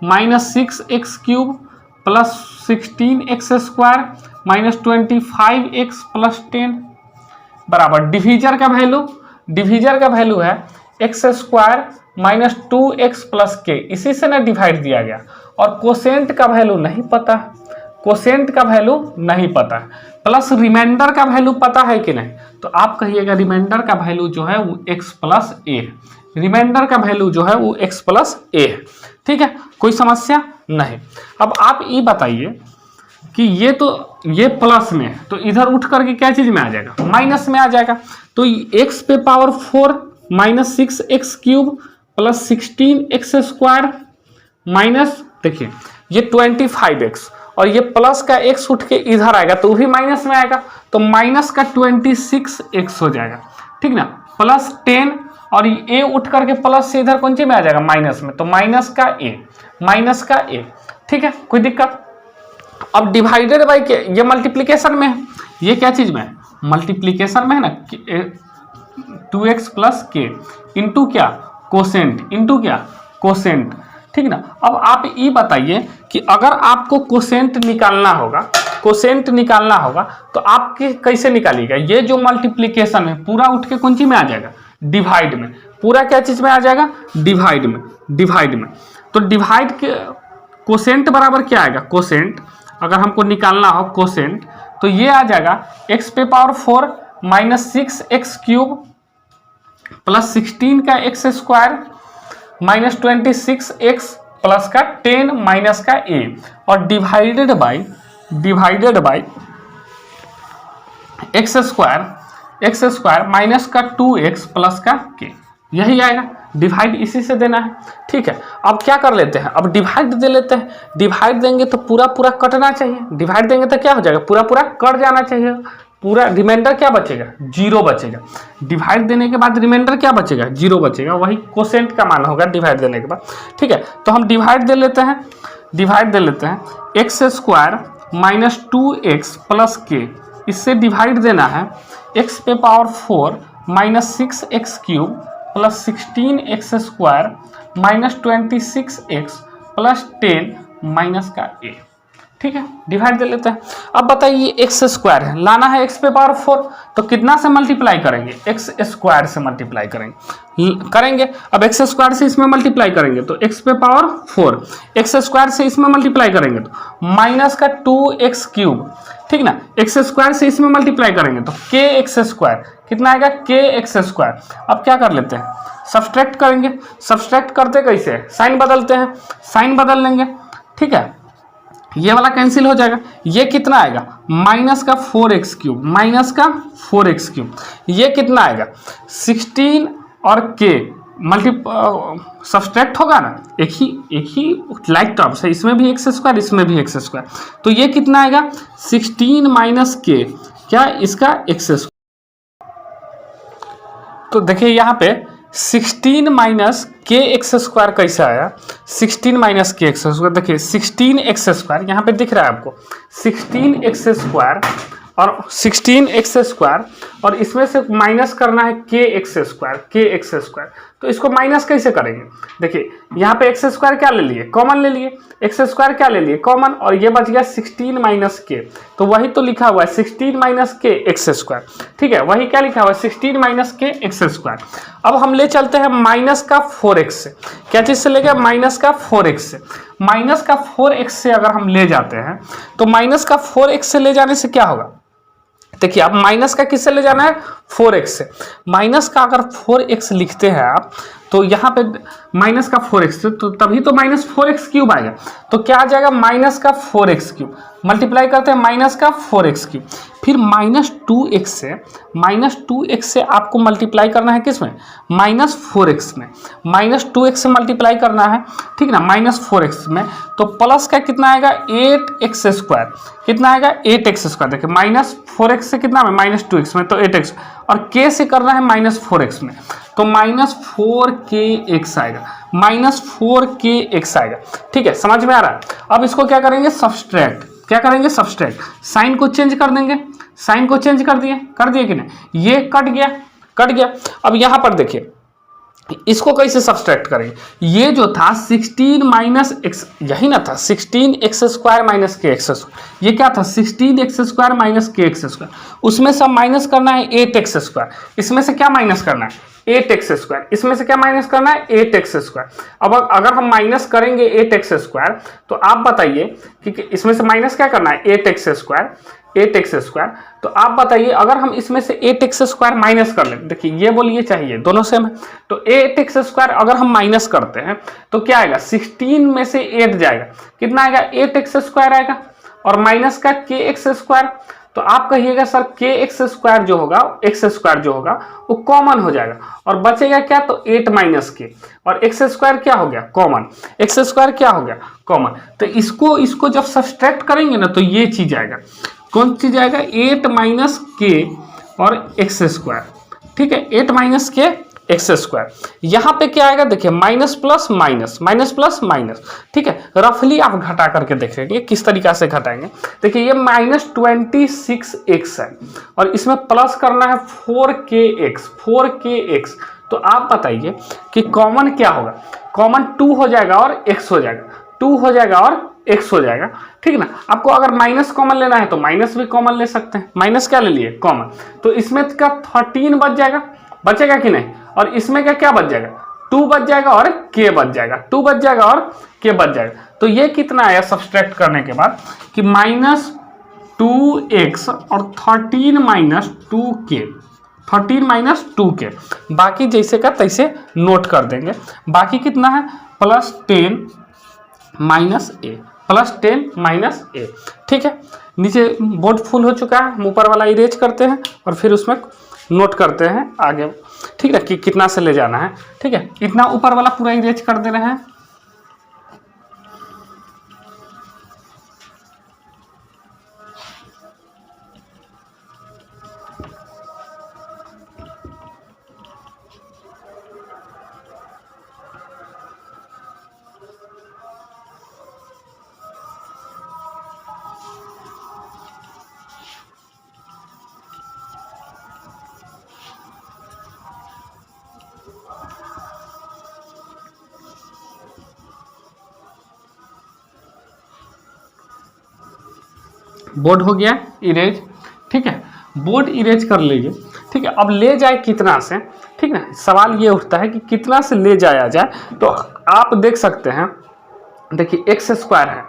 minus 6x cube plus 16x square minus 25x plus 10 बराबर डिवीजर का वैल्यू है x square minus 2x plus k, इसी से ना डिवाइड दिया गया। और कोसेंट का वैल्यू नहीं पता है, प्लस रिमाइंडर का वैल्यू पता है कि नहीं, तो आप कहिएगा रिमाइंडर का वैल्यू जो है वो x प्लस ए, रिमाइंडर का वैल्यू जो है वो x प्लस ए है, ठीक है। कोई समस्या नहीं। अब आप ये बताइए कि ये प्लस में है तो इधर उठ करके क्या चीज में आ जाएगा, माइनस में आ जाएगा। तो x पे power 4 minus 6x cube plus 16x square minus, देखिए ये 25x और ये प्लस का x उठ के इधर आएगा तो भी माइनस में आएगा, तो माइनस का 26x हो जाएगा, ठीक ना, प्लस 10 और ये उठ करके प्लस से इधर कौन सी में आ जाएगा, माइनस में, तो माइनस का ए, ठीक है, कोई दिक्कत। अब डिवाइडेड बाई के, ये मल्टीप्लीकेशन में है, ये क्या चीज में है, मल्टीप्लीकेशन में है ना, 2x प्लस के इंटू क्या, कोसेंट, ठीक ना। अब आप ये बताइए कि अगर आपको कोसेंट निकालना होगा तो आप कैसे निकालिएगा, ये जो मल्टीप्लीकेशन है पूरा उठ के कौन सी में आ जाएगा, डिवाइड में, पूरा क्या चीज में आ जाएगा, डिवाइड में। तो डिवाइड के कोसेंट बराबर क्या आएगा, कोसेंट अगर हमको निकालना हो कोसेंट तो ये आ जाएगा x पे power 4 minus 6x cube plus 16 का x square minus 26x plus का 10 माइनस का a और divided by x square minus का 2x प्लस का k, यही आएगा। डिवाइड इसी से देना है, ठीक है। अब क्या कर लेते हैं, अब डिवाइड दे लेते हैं। डिवाइड देंगे तो पूरा कटना चाहिए, डिवाइड देंगे तो क्या हो जाएगा, पूरा कट जाना चाहिए, पूरा रिमाइंडर क्या बचेगा, 0 बचेगा। डिवाइड देने के बाद रिमाइंडर क्या बचेगा, 0 बचेगा, वही कोसेंट का मान होगा डिवाइड देने के बाद, ठीक है। तो हम डिवाइड दे लेते हैं x square minus 2x plus के, इससे डिवाइड देना है x पे power 4 minus 6x cube plus 16x square minus 26x plus 10 minus का a, ठीक है, डिवाइड दे लेते हैं। अब बताइए एक्स स्क्वायर है, लाना है एक्स पे पावर 4, तो कितना से मल्टीप्लाई करेंगे, एक्स स्क्वायर से मल्टीप्लाई करेंगे। अब एक्स स्क्वायर से इसमें मल्टीप्लाई करेंगे तो एक्स पे पावर 4, एक्स स्क्वायर से इसमें मल्टीप्लाई करेंगे तो माइनस का 2x क्यूब, ठीक ना। एक्स स्क्वायर से इसमें मल्टीप्लाई करेंगे तो के एक्स स्क्वायर, कितना आएगा के एक्स स्क्वायर। अब क्या कर लेते हैं, सब्सट्रैक्ट करेंगे। सब्सट्रैक्ट करते कैसे, साइन बदलते हैं, साइन बदल लेंगे, ठीक है। ये वाला कैंसिल हो जाएगा, ये कितना आएगा माइनस का 4x क्यूब, माइनस का 4x क्यूब। ये कितना आएगा 16 और के मल्टी सब्सट्रैक्ट होगा ना, एक ही लाइक टर्म्स है, इसमें भी एक्स स्क्वायर इसमें भी एक्स स्क्वायर, तो ये कितना आएगा 16 माइनस के, क्या इसका एक्स स्क्वायर। तो देखिए यहाँ पे 16 माइनस के एक्स स्क्वायर कैसे आया, 16 माइनस के एक्स स्क्वायर, देखिए 16 एक्स स्क्वायर यहाँ पे दिख रहा है आपको, 16 एक्स स्क्वायर और 16 एक्स स्क्वायर, और इसमें से माइनस करना है के एक्स स्क्वायर, तो इसको माइनस कैसे करेंगे। देखिए यहाँ पे एक्स स्क्वायर क्या ले लिए, कॉमन ले लिए, एक्स स्क्वायर क्या ले लिए कॉमन, और ये बच गया 16 माइनस के, तो वही तो लिखा हुआ है 16 माइनस के एक्स स्क्वायर, ठीक है, वही क्या लिखा हुआ है 16 माइनस के एक्स स्क्वायर। अब हम ले चलते हैं माइनस का 4x से, क्या चीज से ले गया माइनस का 4x से, माइनस का 4x से अगर हम ले जाते हैं तो माइनस का 4x से ले जाने से क्या होगा, देखिए आप माइनस का किससे ले जाना है 4x से, माइनस का अगर 4x लिखते हैं आप तो यहाँ पे माइनस का 4x से, तो तभी तो माइनस 4x क्यूब आएगा, तो क्या आ जाएगा माइनस का 4x क्यूब, मल्टीप्लाई करते हैं माइनस का 4x क्यूब, फिर माइनस 2x से आपको मल्टीप्लाई करना है किस में, माइनस 4x में, माइनस 2x से मल्टीप्लाई करना है, ठीक ना, माइनस 4x में, तो प्लस का कितना आएगा 8x स्क्वायर, कितना आएगा 8x स्क्वायर, देखिए माइनस 4x से कितना में माइनस 2x में, तो 8x, और k से करना है माइनस 4x में, तो माइनस 4kx आएगा, माइनस 4kx आएगा, ठीक है, समझ में आ रहा है। अब इसको क्या करेंगे सब्सट्रैक्ट, क्या करेंगे सब्सट्रैक्ट, साइन को चेंज कर देंगे, साइन को चेंज कर दिए कि नहीं, ये कट गया। अब यहां पर देखिए इसको कैसे सब्सट्रैक्ट करेंगे, ये जो था 16 माइनस एक्स, यही ना था 16 एक्स स्क्वायर माइनस के एक्स स्क्वायर, ये क्या था 16 एक्स स्क्वायर माइनस के एक्स स्क्वायर, उसमें सब माइनस करना है 8 एक्स स्क्वायर, इसमें से क्या माइनस करना है 8 एक्स स्क्वायर, इसमें से क्या माइनस करना है 8 एक्स स्क्वायर। अब अगर हम माइनस करेंगे 8 एक्स स्क्वायर, तो आप बताइए कि इसमें से माइनस क्या करना है 8 एक्स स्क्वायर, 8 एक्स स्क्वायर, तो आप बताइए अगर हम इसमें से 8 एक्स स्क्वायर माइनस कर लें, देखिए ये बोलिए चाहिए दोनों सेम है, तो 8 एक्स स्क्वायर अगर हम माइनस करते हैं तो क्या आएगा 16 में से 8 जाएगा, कितना आएगा 8 एक्स स्क्वायर आएगा, और माइनस का के एक्स स्क्वायर, तो आप कहिएगा सर के एक्स स्क्वायर जो होगा, एक्स स्क्वायर जो होगा वो कॉमन हो जाएगा, और बचेगा क्या, तो 8 माइनस के, और एक्स स्क्वायर क्या हो गया कॉमन, एक्स स्क्वायर क्या हो गया कॉमन, तो इसको जब सब्सट्रैक्ट करेंगे ना तो ये चीज आएगा, कौन चीज आएगा 8 माइनस के और एक्स स्क्वायर, ठीक है, 8 माइनस के एक्स स्क्वायर, यहाँ पे क्या आएगा देखिए minus plus minus, minus plus minus, ठीक है, रफली आप घटा करके देखेंगे किस तरीका से घटाएंगे। देखिए ये माइनस 26x है और इसमें प्लस करना है 4kx, तो आप बताइए कि कॉमन क्या होगा, कॉमन 2 हो जाएगा और x हो जाएगा, 2 हो जाएगा और x हो जाएगा, ठीक ना। आपको अगर माइनस कॉमन लेना है तो माइनस भी कॉमन ले सकते हैं, माइनस क्या ले लिए कॉमन, तो इसमें का 13 बच जाएगा, बचेगा कि नहीं, और इसमें क्या बच जाएगा 2 बच जाएगा और k बच जाएगा, 2 बच जाएगा और k बच जाएगा, तो ये कितना आया सब्सट्रैक्ट करने के बाद कि माइनस 2x और 13 माइनस 2k, 13 माइनस 2k, बाकी जैसे का तैसे नोट कर देंगे, बाकी कितना है प्लस 10 माइनस ए, प्लस 10 माइनस ए, ठीक है। नीचे बोर्ड फुल हो चुका है, ऊपर वाला इरेज करते हैं और फिर उसमें नोट करते हैं आगे, ठीक है, कि कितना से ले जाना है, ठीक है, इतना ऊपर वाला पूरा इरेज कर दे रहे हैं। बोर्ड हो गया इरेज, ठीक है, बोर्ड इरेज कर लीजिए, ठीक है। अब ले जाए कितना से, ठीक ना, सवाल ये उठता है कि कितना से ले जाया जाए। तो आप देख सकते हैं, देखिए एक्स स्क्वायर है,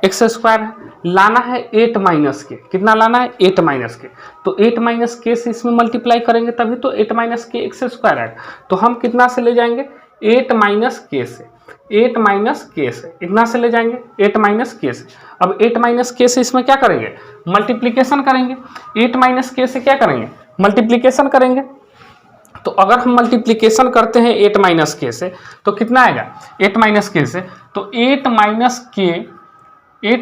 एक्स स्क्वायर है, लाना है 8 माइनस के, कितना लाना है 8 माइनस के, तो 8 माइनस के से इसमें मल्टीप्लाई करेंगे तभी तो 8 माइनस के एक्स स्क्वायर आएगा। तो हम कितना से ले जाएंगे 8 माइनस के से, 8 माइनस के से इतना से ले जाएंगे 8 माइनस के से। अब 8 माइनस के से इसमें क्या करेंगे मल्टीप्लिकेशन करेंगे, 8 माइनस के से क्या करेंगे मल्टीप्लिकेशन करेंगे। तो अगर हम मल्टीप्लिकेशन करते हैं 8 माइनस के से तो कितना आएगा 8 माइनस के से, तो 8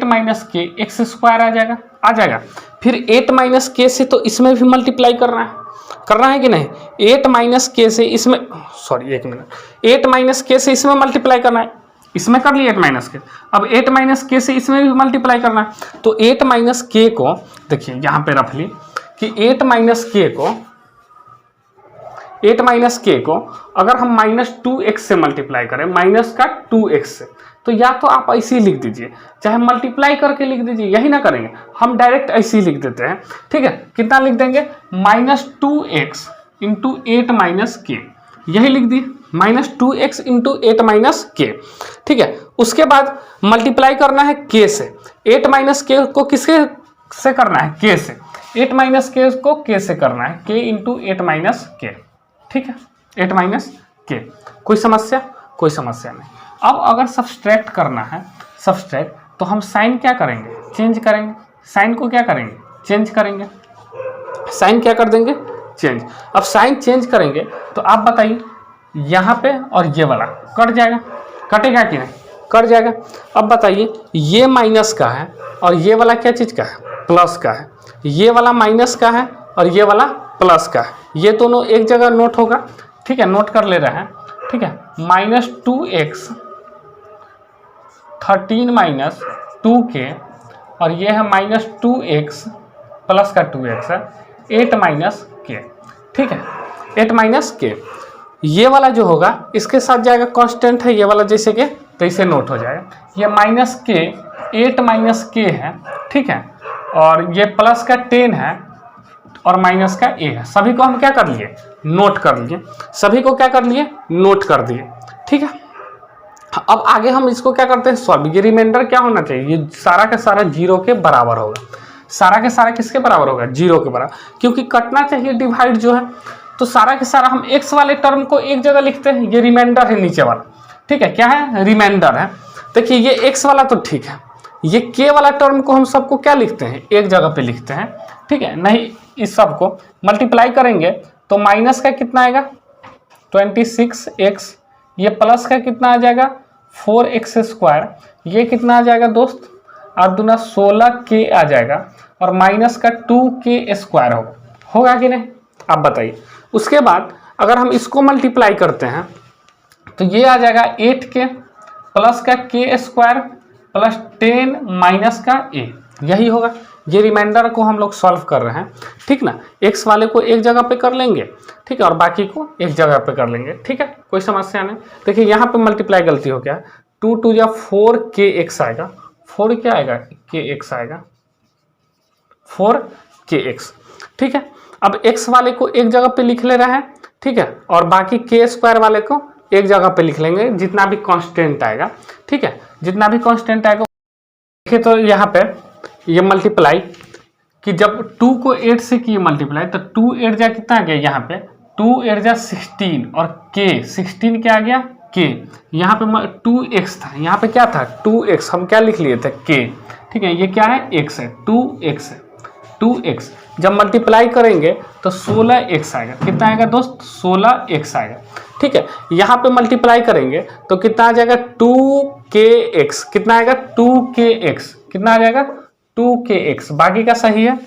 माइनस के एक्स स्क्वायर आ जाएगा। फिर 8 माइनस के से तो इसमें भी मल्टीप्लाई करना है कि नहीं, 8 माइनस के से इसमें, सॉरी एक मिनट, 8 माइनस के से इसमें मल्टीप्लाई करना है, इसमें कर लिया 8 माइनस के, अब 8 माइनस के से इसमें भी मल्टीप्लाई करना है। तो 8 माइनस के को देखिए यहाँ पे रफ ली कि 8 माइनस के को अगर हम -2x से मल्टीप्लाई करें, माइनस का 2x से, तो या तो आप ऐसे ही लिख दीजिए, चाहे मल्टीप्लाई करके लिख दीजिए, यही ना करेंगे हम डायरेक्ट ऐसे ही लिख देते हैं, ठीक है। कितना लिख देंगे -2x इंटू 8 माइनस के, यही लिख दिए -2x इंटू 8 माइनस के, ठीक है। उसके बाद मल्टीप्लाई करना है के से, 8 माइनस के को किसके से करना है के से, 8 माइनस के को के से करना है, के इंटू 8 माइनस के, ठीक है, 8 माइनस के। कोई समस्या नहीं। अब अगर सब्सट्रैक्ट करना है, सब्सट्रैक्ट, तो हम साइन क्या करेंगे चेंज करेंगे, साइन को क्या करेंगे चेंज करेंगे, साइन क्या कर देंगे चेंज। अब साइन चेंज करेंगे तो आप बताइए यहाँ पे और ये वाला कट जाएगा, कटेगा कि नहीं कट जाएगा। अब बताइए ये माइनस का है और ये वाला क्या चीज़ का है प्लस का है, ये वाला माइनस का है और ये वाला प्लस का है, ये दोनों एक जगह नोट होगा, ठीक है, नोट कर ले रहे हैं, ठीक है। -2x 13 माइनस 2k और ये है -2x प्लस का 2x है 8 माइनस के, ठीक है, 8 माइनस के। ये वाला जो होगा इसके साथ जाएगा, कांस्टेंट है ये वाला, जैसे कि तो इसे नोट हो जाएगा, ये माइनस के 8 माइनस के है, ठीक है, और ये प्लस का 10 है और माइनस का a है। सभी को हम क्या कर लिए नोट कर लिए, सभी को क्या कर लिए नोट कर दिए, ठीक है। अब आगे हम इसको क्या करते हैं सॉल्व। ये रिमाइंडर क्या होना चाहिए, ये सारा का सारा 0 के बराबर होगा, सारा के सारा किसके बराबर होगा 0 के बराबर, क्योंकि कटना चाहिए डिवाइड जो है। तो सारा के सारा हम x वाले टर्म को एक जगह लिखते हैं, ये रिमाइंडर है नीचे वाला, ठीक है, क्या है रिमाइंडर है। देखिए ये x वाला तो ठीक है, ये k वाला टर्म को हम सबको क्या लिखते हैं एक जगह पे लिखते हैं, ठीक है। नहीं इस सब को मल्टीप्लाई करेंगे तो माइनस का कितना आएगा 26x, ये प्लस का कितना आ जाएगा 4x स्क्वायर, ये कितना आ जाएगा दोस्त 8 दूना 16k आ जाएगा, और माइनस का 2k स्क्वायर होगा कि नहीं आप बताइए। उसके बाद अगर हम इसको मल्टीप्लाई करते हैं तो ये आ जाएगा 8k प्लस का k स्क्वायर प्लस 10 माइनस का a, यही होगा। ये रिमाइंडर को हम लोग सॉल्व कर रहे हैं, ठीक ना, x वाले को एक जगह पे कर लेंगे, ठीक है, और बाकी को एक जगह पे कर लेंगे, ठीक है, कोई समस्या नहीं। देखिए यहाँ पे मल्टीप्लाई गलती हो गया, 2 2 या 4kx आएगा, 4 क्या आएगा kx आएगा 4kx, ठीक है। अब x वाले को एक जगह पे लिख ले रहे हैं, ठीक है, और बाकी k स्क्वायर वाले को एक जगह पे लिख लेंगे, जितना भी कांस्टेंट आएगा, ठीक है, जितना भी कांस्टेंट आएगा। देखिए तो यहाँ पे ये मल्टीप्लाई कि जब 2 को 8 से किए मल्टीप्लाई तो 2 8 जा कितना आ गया, यहाँ पे 2 8 जा 16 और k 16 क्या आ गया k, यहाँ पे 2x था, यहाँ पे क्या था 2x, हम क्या लिख लिए थे k, ठीक है, ये क्या है x है, 2x है, 2x जब मल्टीप्लाई करेंगे तो 16x आएगा, कितना आएगा दोस्त 16x आएगा, ठीक है। यहाँ पे मल्टीप्लाई करेंगे तो कितना आ जाएगा 2kx, कितना आएगा 2kx, कितना आ जाएगा 2kx, बाकी का सही है।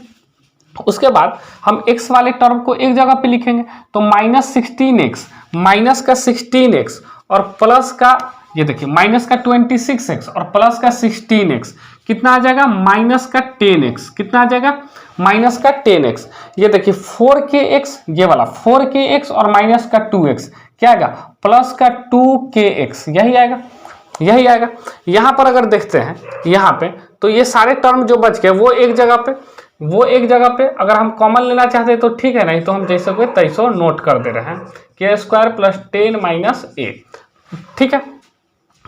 उसके बाद हम x वाले टर्म को एक जगह पे लिखेंगे तो -16x, माइनस का 16x और प्लस का ये देखिए माइनस का 26x और प्लस का 16x, कितना आ जाएगा माइनस का 10x, कितना आ जाएगा माइनस का 10x। ये देखिए 4kx, ये वाला 4kx और माइनस का 2x क्या आएगा प्लस का 2kx, यही आएगा। यही आएगा। यहाँ पर अगर देखते हैं यहाँ पे, तो ये सारे टर्म जो बच गए वो एक जगह पे अगर हम कॉमन लेना चाहते हैं तो ठीक है, नहीं तो हम जैसे कोई तैसो नोट कर दे रहे हैं के स्क्वायर प्लस 10 माइनस ए। ठीक है,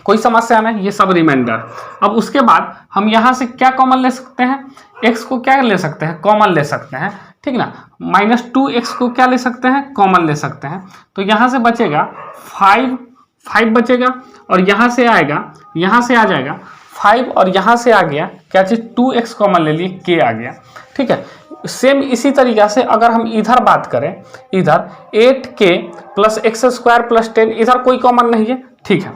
कोई समस्या नहीं, ये सब रिमाइंडर। अब उसके बाद हम यहाँ से क्या कॉमन ले सकते हैं, x को क्या ले सकते हैं, कॉमन ले सकते हैं, ठीक ना। -2x को क्या ले सकते हैं, कॉमन ले सकते हैं। तो यहाँ से बचेगा 5 बचेगा, और यहाँ से आएगा, यहाँ से आ जाएगा 5, और यहाँ से आ गया क्या चीज़, 2x कॉमन ले लिए, k आ गया। ठीक है, सेम इसी तरीक़ा से अगर हम इधर बात करें, इधर 8k plus x square plus 10, इधर कोई कॉमन नहीं है। ठीक है,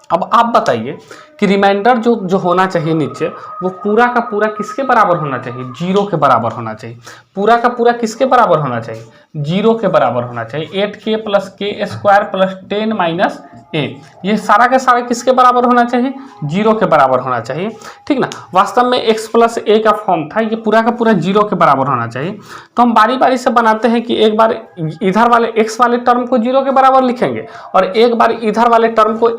अब आप बताइए कि रिमाइंडर जो होना चाहिए नीचे, वो पूरा का पूरा किसके बराबर होना चाहिए, 0 के बराबर होना चाहिए। पूरा का पूरा किसके बराबर होना चाहिए, 0 के बराबर होना चाहिए। 8k प्लस के स्क्वायर प्लस 10 माइनस ए, ये सारा का सारा किसके बराबर होना चाहिए, 0 के बराबर होना चाहिए। ठीक ना, वास्तव में x प्लस ए का फॉर्म था, ये पूरा का पूरा 0 के बराबर होना चाहिए। तो हम बारी बारी से बनाते हैं कि एक बार इधर वाले x वाले टर्म को 0 के बराबर लिखेंगे, और एक बार इधर वाले टर्म को,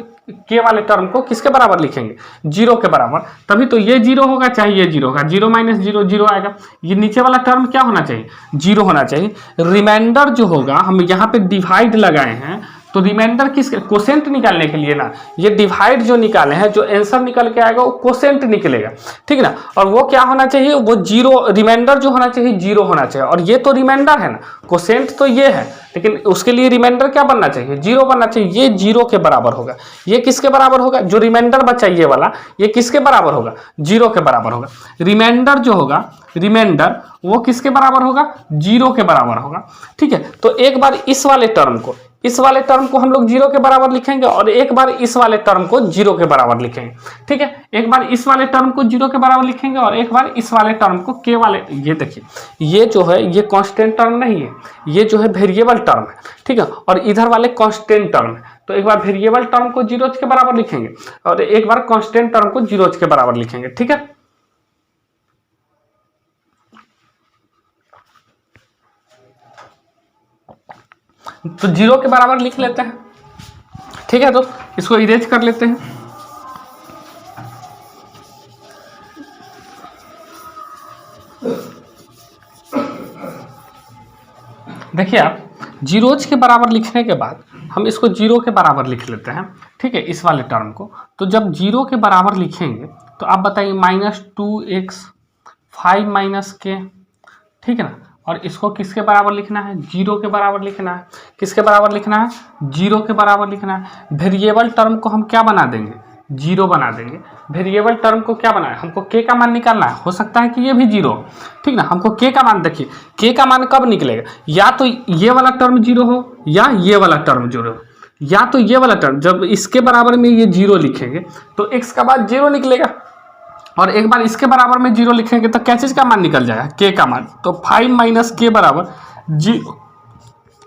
के वाले टर्म को किसके बराबर लिखेंगे, 0 के बराबर। तभी तो ये 0 होगा, चाहे ये 0 होगा, 0 माइनस 0 0 आएगा। ये नीचे वाला टर्म क्या होना चाहिए, 0 होना चाहिए। रिमाइंडर जो होगा, हम यहाँ पे डिवाइड लगाए हैं, तो रिमाइंडर किस, कोसेंट निकालने के लिए ना, ये डिवाइड जो निकाले हैं, जो आंसर निकल के आएगा वो कोसेंट निकलेगा। ठीक ना, और वो क्या होना चाहिए, वो 0, रिमाइंडर जो होना चाहिए 0 होना चाहिए। और ये तो रिमाइंडर है ना, कोसेंट तो ये है, लेकिन उसके लिए रिमाइंडर क्या बनना चाहिए, 0 बनना चाहिए। ये 0 के बराबर होगा। ये किसके बराबर होगा, जो रिमाइंडर बचा ये वाला, ये किसके बराबर होगा, 0 के बराबर होगा। रिमाइंडर जो होगा, रिमाइंडर वो किसके बराबर होगा, 0 के बराबर होगा। ठीक है, तो एक बार इस वाले टर्म को हम लोग 0 के बराबर लिखेंगे, और एक बार इस वाले टर्म को 0 के बराबर लिखेंगे। ठीक है, एक बार इस वाले टर्म को 0 के बराबर लिखेंगे, और एक बार इस वाले टर्म को के वाले, ये देखिए, ये जो है ये कांस्टेंट टर्म नहीं है, ये जो है वेरिएबल टर्म है। ठीक है, और इधर वाले कांस्टेंट टर्म है। तो एक बार वेरिएबल टर्म को 0 के बराबर लिखेंगे, और एक बार कांस्टेंट टर्म को 0 के बराबर लिखेंगे। ठीक है, तो 0 के बराबर लिख लेते हैं। ठीक है, तो इसको इरेज कर लेते हैं। देखिए आप, 0 के बराबर लिखने के बाद हम इसको 0 के बराबर लिख लेते हैं। ठीक है, इस वाले टर्म को, तो जब 0 के बराबर लिखेंगे तो आप बताइए -2x 5 माइनस के, ठीक है ना। और इसको किसके बराबर लिखना है, 0 के बराबर लिखना है। किसके बराबर लिखना है, 0 के बराबर लिखना है। वेरिएबल टर्म को हम क्या बना देंगे, 0 बना देंगे। वेरिएबल टर्म को क्या बनाए, हमको k का मान निकालना है। हो सकता है कि ये भी 0, ठीक ना। हमको k का मान, देखिए k का मान कब निकलेगा, या तो ये वाला टर्म 0 हो, या ये वाला टर्म 0 हो। या तो ये वाला टर्म, जब इसके बराबर में ये 0 लिखेंगे तो x का बाद 0 निकलेगा, और एक बार इसके बराबर में 0 लिखेंगे तो क्या चीज़ का मान निकल जाएगा, k का मान। तो 5 माइनस के बराबर 0,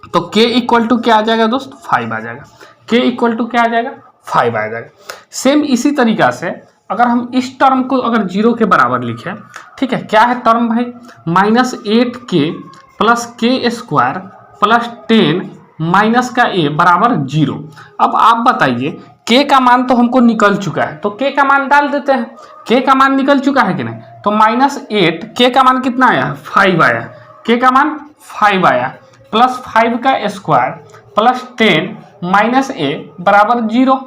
तो k इक्वल टू क्या आ जाएगा दोस्त, 5 आ जाएगा। k इक्वल टू क्या आ जाएगा, 5 आ जाएगा। सेम इसी तरीका से अगर हम इस टर्म को अगर 0 के बराबर लिखें, ठीक है, क्या है टर्म भाई, -8k प्लस के स्क्वायर प्लस 10 माइनस का a बराबर 0। अब आप बताइए, k का मान तो हमको निकल चुका है, तो k का मान डाल देते हैं। k का मान निकल चुका है कि नहीं, तो -8, k का मान कितना आया, 5 आया। k का मान 5 आया, प्लस 5 का स्क्वायर प्लस 10 माइनस a बराबर 0।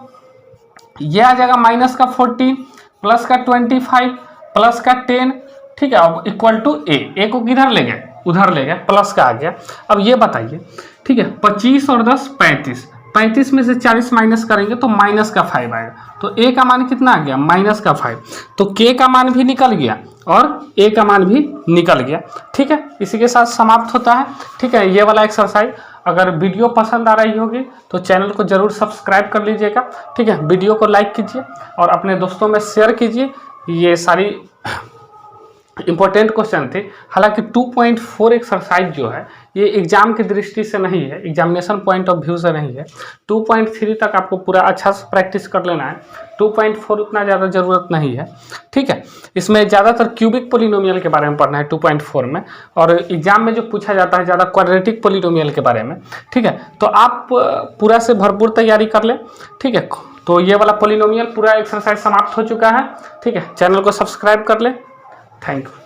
ये आ जाएगा माइनस का 14 प्लस का 25 प्लस का 10, ठीक है, अब इक्वल टू a को किधर ले गए, उधर ले गए, प्लस का आ गया। अब ये बताइए, ठीक है, 25 और 10 35 में से 40 माइनस करेंगे तो माइनस का 5 आएगा। तो a का मान कितना आ गया, माइनस का 5। तो k का मान भी निकल गया और a का मान भी निकल गया। ठीक है, इसी के साथ समाप्त होता है। ठीक है, ये वाला एक्सरसाइज। अगर वीडियो पसंद आ रही होगी तो चैनल को जरूर सब्सक्राइब कर लीजिएगा। ठीक है, वीडियो को लाइक कीजिए और अपने दोस्तों में शेयर कीजिए। ये सारी इंपॉर्टेंट क्वेश्चन थे। हालांकि 2.4 एक्सरसाइज जो है ये एग्जाम की दृष्टि से नहीं है, एग्जामिनेशन पॉइंट ऑफ व्यू से नहीं है। 2.3 तक आपको पूरा अच्छा से प्रैक्टिस कर लेना है। 2.4 उतना ज़्यादा ज़रूरत नहीं है। ठीक है, इसमें ज़्यादातर क्यूबिक पोलिनोमियल के बारे में पढ़ना है 2.4 में, और एग्जाम में जो पूछा जाता है ज़्यादा क्वाड्रेटिक पोलिनोमियल के बारे में। ठीक है, तो आप पूरा से भरपूर तैयारी कर लें। ठीक है, तो ये वाला पोलिनोमियल पूरा एक्सरसाइज समाप्त हो चुका है। ठीक है, चैनल को सब्सक्राइब कर ले। Thank you.